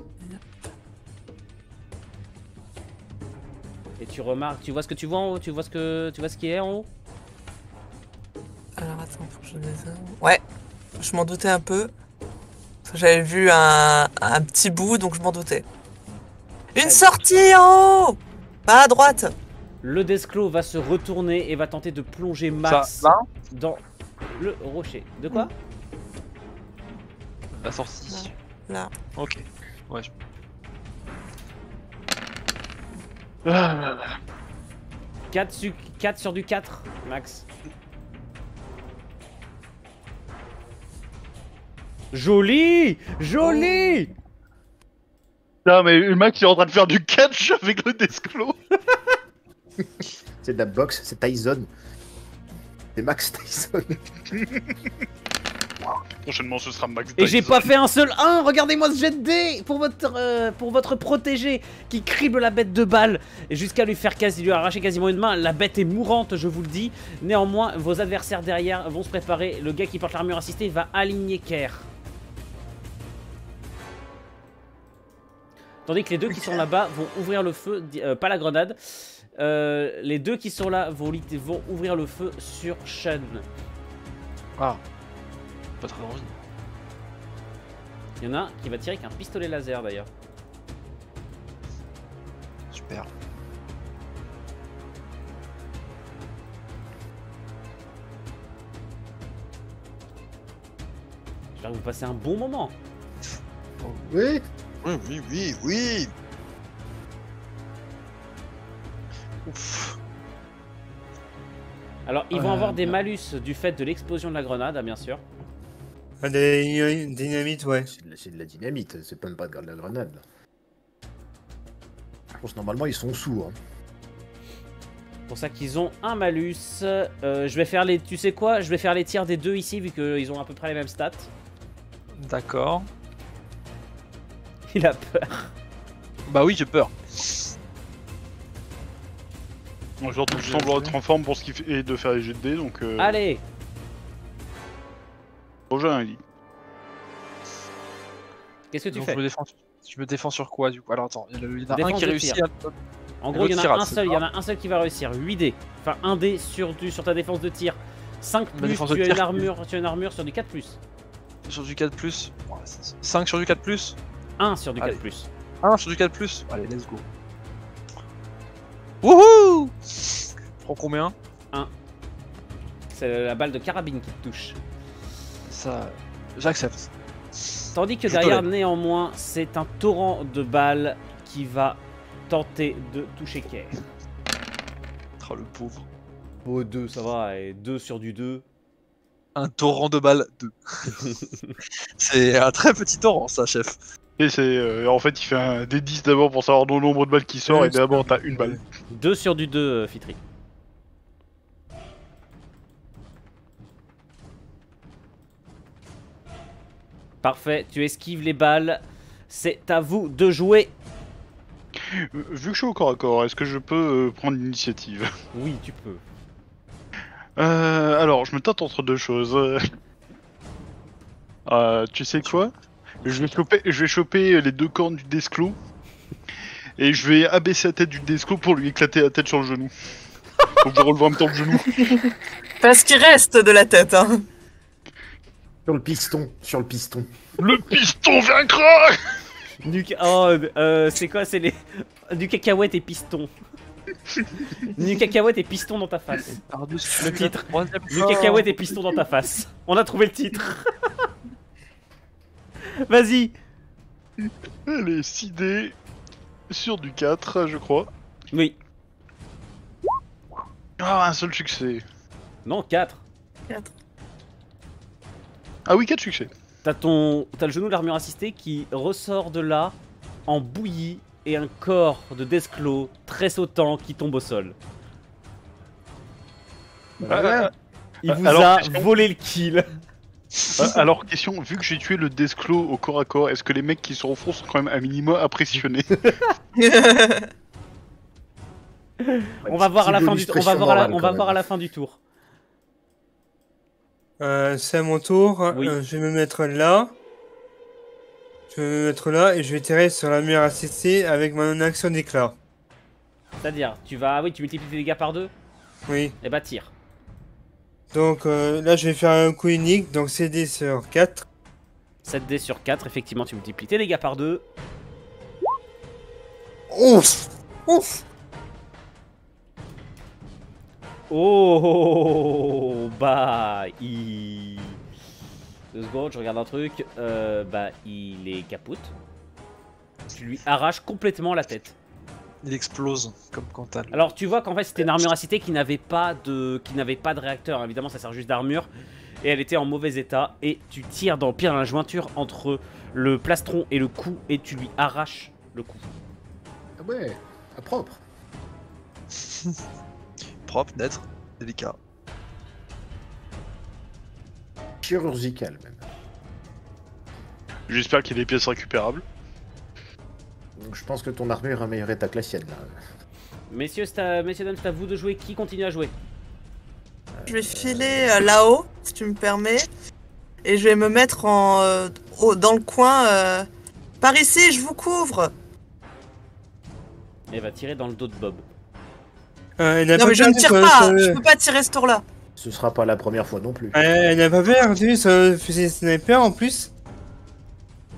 Et tu remarques, tu vois ce que tu vois en haut? Tu vois ce qui est en haut? Alors attends, faut que je désarme. Ouais, je m'en doutais un peu. Parce que j'avais vu un petit bout, donc je m'en doutais. Une sortie en haut! Pas à droite! Le Deathclaw va se retourner et va tenter de plonger Max Ça, là, dans le rocher. De quoi? la sortie. Là. Ok. Ouais. 4 sur du 4, Max. Joli. Joli. Non, mais le mec il est en train de faire du catch avec le Desclos. C'est de la boxe, c'est Tyson. C'est Max Tyson. Prochainement, ce sera Max. Et j'ai Tyson. pas fait un seul 1. Regardez-moi ce jet de dés pour votre protégé qui crible la bête de balle jusqu'à lui arracher quasiment une main. La bête est mourante, je vous le dis. Néanmoins, vos adversaires derrière vont se préparer. Le gars qui porte l'armure assistée va aligner Kerr. Tandis que les deux qui sont là-bas vont ouvrir le feu, pas la grenade. Les deux qui sont là vont ouvrir le feu sur Sean. Ah. Pas très envie. Il y en a un qui va tirer avec un pistolet laser d'ailleurs. Super. J'espère que vous passez un bon moment. Oui. Oui. Ouf. Alors, ils vont avoir des malus du fait de l'explosion de la grenade, hein, bien sûr. Ah, des dynamites, ouais. C'est de la dynamite, c'est même pas de la grenade. Là. Je pense que normalement ils sont sourds. Hein. C'est pour ça qu'ils ont un malus. Je vais faire les. Tu sais quoi? Je vais faire les tirs des deux ici, vu qu'ils ont à peu près les mêmes stats. D'accord. Il a peur. Bah oui, j'ai peur. Moi, je retrouve semblant être en forme pour ce qu'il fait et de faire les jets de dés, donc. Allez! Prochain, il dit. Qu'est-ce que tu Donc fais? je me défends sur quoi du coup? Alors attends, il y en a un Défense qui de réussit tir. à... En gros, il y en l'autre a tirade, un c'est seul, il y ça en a un seul qui va réussir. 8 dés. Enfin, 1 dé sur ta défense de tir. 5 Ma plus, défense de tu as tir. une armure sur du 4 plus. Sur du 4+. 5 sur du 4+. 1 sur du 4 Allez. plus. 1 sur du 4+. Allez, let's go. Wouhou! Prends combien? C'est la balle de carabine qui te touche. Ça... J'accepte. Tandis que Je derrière, tolère. néanmoins, c'est un torrent de balles qui va tenter de toucher Kerr. Oh le pauvre. Oh, 2, ça va, et 2 sur du 2. Un torrent de balles 2. C'est un très petit torrent ça, chef. Et c'est. En fait, il fait un des 10 d'abord pour savoir le nombre de balles qui sort, et d'abord t'as une balle. 2 sur du 2, Fitri. Parfait, tu esquives les balles. C'est à vous de jouer. Vu que je suis au corps à corps, est-ce que je peux prendre l'initiative? Oui, tu peux. Alors, je me tâte entre deux choses. Tu sais quoi? Je vais choper les deux cornes du Desclos et je vais abaisser la tête du Desclos pour lui éclater la tête sur le genou. Faut que je relève en même temps le genou. Parce qu'il reste de la tête, hein. Sur le piston, sur le piston. Le piston vaincra! C'est quoi? C'est les. Du cacahuète et piston. Du cacahuète et piston dans ta face. Le titre. Du cacahuète et piston dans ta face. On a trouvé le titre. Vas-y. Allez, 6 dés sur du 4, je crois. Oui. Ah, un seul succès. Non, 4. Ah oui, 4 succès. T'as le genou de l'armure assistée qui ressort de là en bouillie et un corps de Desclos très sautant qui tombe au sol. Il vous alors, a question- volé le kill. Alors, question, vu que j'ai tué le Desclos au corps à corps, est-ce que les mecs qui sont au fond sont quand même à minima impressionnés? On va voir à la fin du tour. On va voir à la fin du tour. C'est à mon tour. Oui. Je vais me mettre là. Je vais me mettre là et je vais tirer sur la mur assistée avec mon action d'éclat. C'est-à-dire, tu multiplies tes dégâts par 2 Oui. et bah tire. Donc là, je vais faire un coup unique. Donc CD sur 4. 7 dés sur 4, effectivement, tu multiplies tes dégâts par 2. Ouf. Ouf. Oh, bah, il... 2 secondes, je regarde un truc. Bah, il est capote. Tu lui arraches complètement la tête. Il explose comme Cantal. Alors, tu vois qu'en fait, c'était une armure assistée qui n'avait pas de réacteur. Évidemment, ça sert juste d'armure. et elle était en mauvais état. Et tu tires dans pire dans la jointure entre le plastron et le cou et tu lui arraches le cou. Ah ouais, à propre. Propre, net, délicat. Chirurgical même. J'espère qu'il y a des pièces récupérables. Donc je pense que ton armure est en meilleur état que la sienne là. Messieurs, messieurs, dames, c'est à vous de jouer. Qui continue à jouer? Je vais filer là-haut, si tu me permets. Et je vais me mettre dans le coin. Par ici, je vous couvre. Elle va tirer dans le dos de Bob. Elle n'a Non, pas mais je ne perdu tire son- pas. son- Je peux pas tirer ce tour-là. Ce sera pas la première fois non plus. Elle n'a pas perdu ce fusil sniper en plus.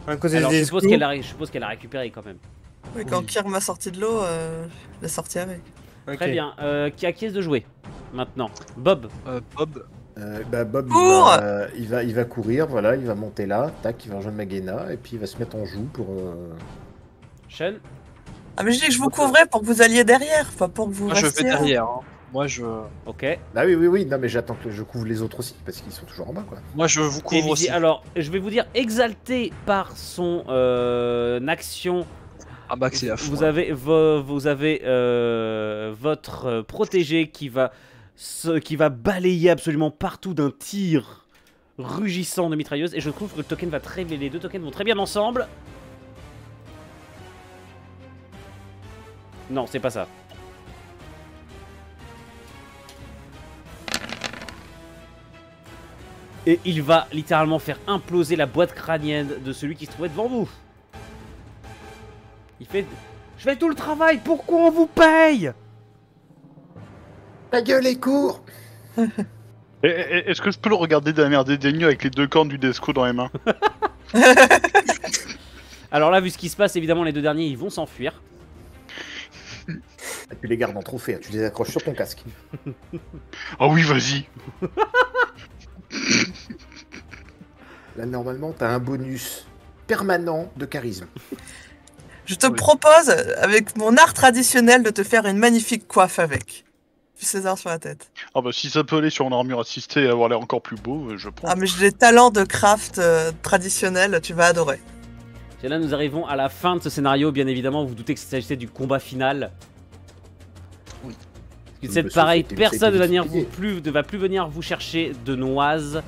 À cause Alors, des je suppose qu'elle a récupéré quand même. Oui, quand Kyr m'a sorti de l'eau, je l'ai sorti avec. Très bien. Qui est de jouer maintenant? Bob. Bob, Bob, Cours il va courir, voilà, il va monter là, tac, il va rejoindre Magena, et puis il va se mettre en joue pour... Sean. Ah, mais je dis que je vous couvrais pour que vous alliez derrière, pas pour que vous moi je vais restiez. derrière. Hein. Moi je Ok. Ah oui, non mais j'attends que je couvre les autres aussi, parce qu'ils sont toujours en bas, quoi. vous couvre Et aussi. alors, je vais vous dire, exalté par son action, Ah Max il a fou. vous avez, votre protégé qui va balayer absolument partout d'un tir rugissant de mitrailleuse. Et je trouve que le token va très bien, les deux tokens vont très bien ensemble. Non, c'est pas ça. Et il va littéralement faire imploser la boîte crânienne de celui qui se trouvait devant vous. Il fait... Je fais tout le travail, pourquoi on vous paye? Ta gueule et cours. Est-ce que je peux le regarder d'un air dédaigneux avec les deux cornes du Desco dans les mains? Alors là, vu ce qui se passe, évidemment, les deux derniers, ils vont s'enfuir. Et puis les gardes en trophée, hein, tu les accroches sur ton casque. Ah oui, vas-y. Là, normalement, t'as un bonus permanent de charisme. Je te propose, avec mon art traditionnel, de te faire une magnifique coiffe avec. Du César sur la tête. Ah bah si ça peut aller sur une armure assistée et avoir l'air encore plus beau, je prends. Ah, mais j'ai des talents de craft traditionnels, tu vas adorer. Et là, nous arrivons à la fin de ce scénario. Bien évidemment, vous vous doutez qu'il s'agissait du combat final. Oui. Parce que Oui, c'est parce que pareil, c'était- personne c'était ne multiplié. va plus venir vous chercher de noises.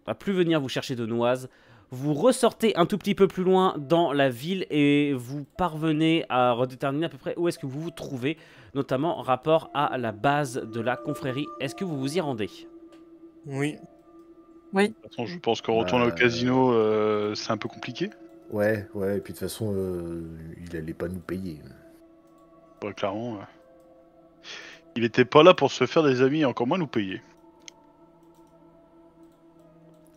Va plus venir vous chercher de noises. Vous ressortez un tout petit peu plus loin dans la ville et vous parvenez à redéterminer à peu près où est-ce que vous vous trouvez, notamment en rapport à la base de la confrérie. Est-ce que vous vous y rendez? Oui. De toute façon, je pense qu'en retournant au casino, c'est un peu compliqué. Ouais, et puis de toute façon, il allait pas nous payer. Bah, clairement. Il était pas là pour se faire des amis et encore moins nous payer.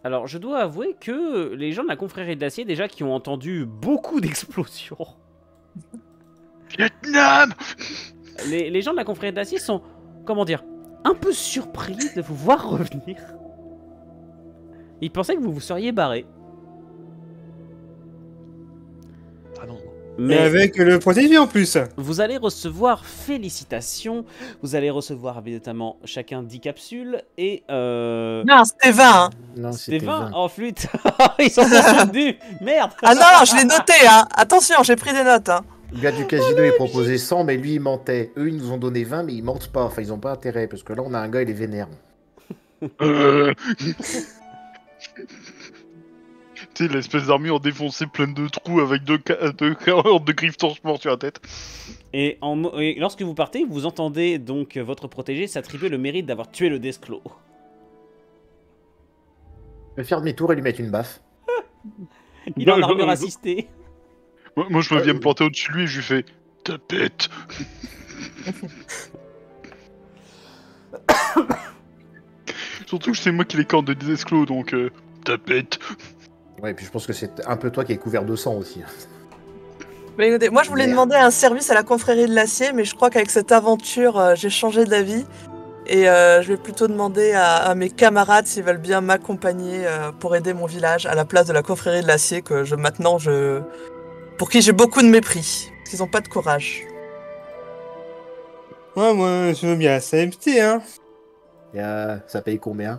Alors, je dois avouer que les gens de la confrérie de l'acier, déjà, qui ont entendu beaucoup d'explosions, Vietnam! les gens de la confrérie de l'acier sont, comment dire, un peu surpris de vous voir revenir. Ils pensaient que vous vous seriez barré. Ah non. Mais Mais avec le protégé en plus. vous allez recevoir félicitations. Vous allez recevoir notamment chacun 10 capsules et... Non, c'était 20, hein. Non, C'était c'était 20 20. en flûte. Ils sont souvenus. Merde. Ah non, je l'ai noté, hein. Attention, j'ai pris des notes, hein. Le gars du casino, il proposait 100, mais lui, il mentait. Eux, ils nous ont donné 20, mais ils mentent pas. Enfin, ils ont pas intérêt, parce que là, on a un gars, il est vénère. Tu sais, l'espèce d'armure défoncée pleine de trous avec deux de griffes torchements sur la tête. Et lorsque vous partez, vous entendez donc votre protégé s'attribuer le mérite d'avoir tué le Desclos. Je vais faire demi-tour et lui mettre une baffe. Il est en armure assistée. Moi, je me viens me planter au-dessus de lui et je lui fais tapette. Surtout que c'est moi qui les cornes de Desclos, donc tapette. Ouais, et puis je pense que c'est un peu toi qui est couvert de sang aussi. Mais écoutez, moi je voulais Merde. demander un service à la confrérie de l'acier, mais je crois qu'avec cette aventure, j'ai changé d'avis. Et je vais plutôt demander à mes camarades s'ils veulent bien m'accompagner pour aider mon village à la place de la confrérie de l'acier pour qui j'ai beaucoup de mépris. Parce qu'ils n'ont pas de courage. Ouais, moi, je veux bien la CMT, hein. Ça paye combien?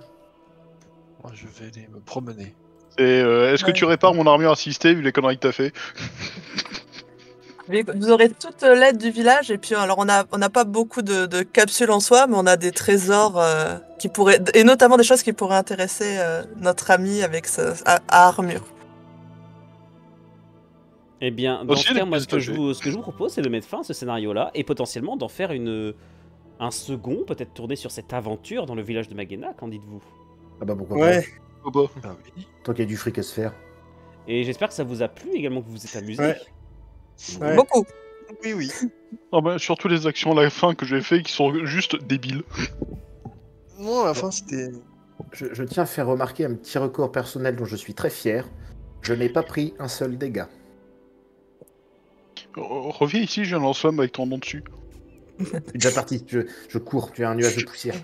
Moi, je vais aller me promener. Est-ce que Ouais. tu répares mon armure assistée vu les conneries que t'as fait? Mais vous aurez toute l'aide du village et puis alors on n'a pas beaucoup de capsules en soi, mais on a des trésors qui pourraient et notamment des choses qui pourraient intéresser notre ami avec à armure. Eh bien, dans Aussi, ce les cas, moi, pièces ce que je vous propose, c'est de mettre fin à ce scénario-là et potentiellement d'en faire un second, peut-être tourner sur cette aventure dans le village de Magena, qu'en dites-vous? Ah bah pourquoi Ouais. Oh bah. Bah oui. pas. Tant qu'il y a du fric à se faire. Et j'espère que ça vous a plu également, que vous vous êtes amusé. Ouais. Ouais. Beaucoup. Oui, oui. Ah bah, surtout les actions à la fin que j'ai fait qui sont juste débiles. Non, à la fin, c'était. Je tiens à faire remarquer un petit record personnel dont je suis très fier. Je n'ai pas pris un seul dégât. Reviens ici, j'ai un lance-flamme avec ton nom dessus. Je suis déjà parti, je cours, tu as un nuage de poussière.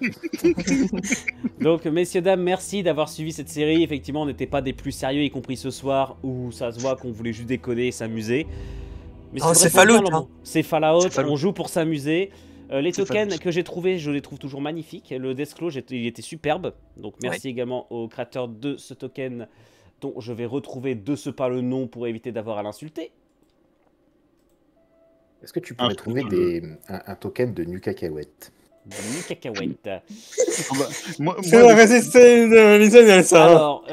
Donc, messieurs, dames, merci d'avoir suivi cette série. Effectivement, on n'était pas des plus sérieux, y compris ce soir, où ça se voit qu'on voulait juste déconner et s'amuser. Mais Oh, c'est vraiment bien, Fallout, le hein. moment. C'est Fallout, C'est Fallout. on joue pour s'amuser. Les C'est tokens Fallout. que j'ai trouvés, je les trouve toujours magnifiques. Le Deathclaw, il était superbe. Donc merci également au créateur de ce token, dont je vais retrouver de ce pas le nom pour éviter d'avoir à l'insulter. Est-ce que tu pourrais trouver un token de nu cacahuète? Une cacahuète. Moi, C'est la résistance de l'Israël, ça. Alors,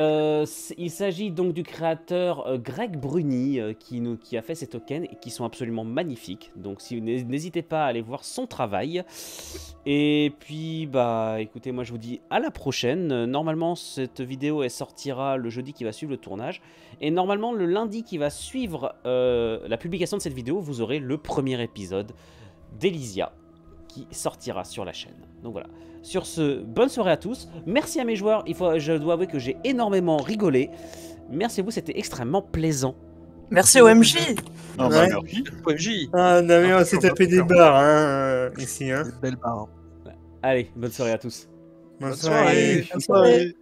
il s'agit donc du créateur Greg Bruni qui a fait ces tokens et qui sont absolument magnifiques. Donc, n'hésitez pas à aller voir son travail. Et puis, bah, écoutez, moi je vous dis à la prochaine. Normalement, cette vidéo elle sortira le jeudi qui va suivre le tournage. Et normalement, le lundi qui va suivre la publication de cette vidéo, vous aurez le premier épisode d'Elysia qui sortira sur la chaîne. Donc voilà. Sur ce, bonne soirée à tous. Merci à mes joueurs. Je dois avouer que j'ai énormément rigolé. Merci à vous, c'était extrêmement plaisant. Merci au MJ. Ah bah, Ouais. merci. OMJ. Ah, Damien, on s'est tapé des barres, hein, ici, hein. Belle barre. Allez, bonne soirée à tous. Bonne Bonne soirée. soirée. Bonne soirée.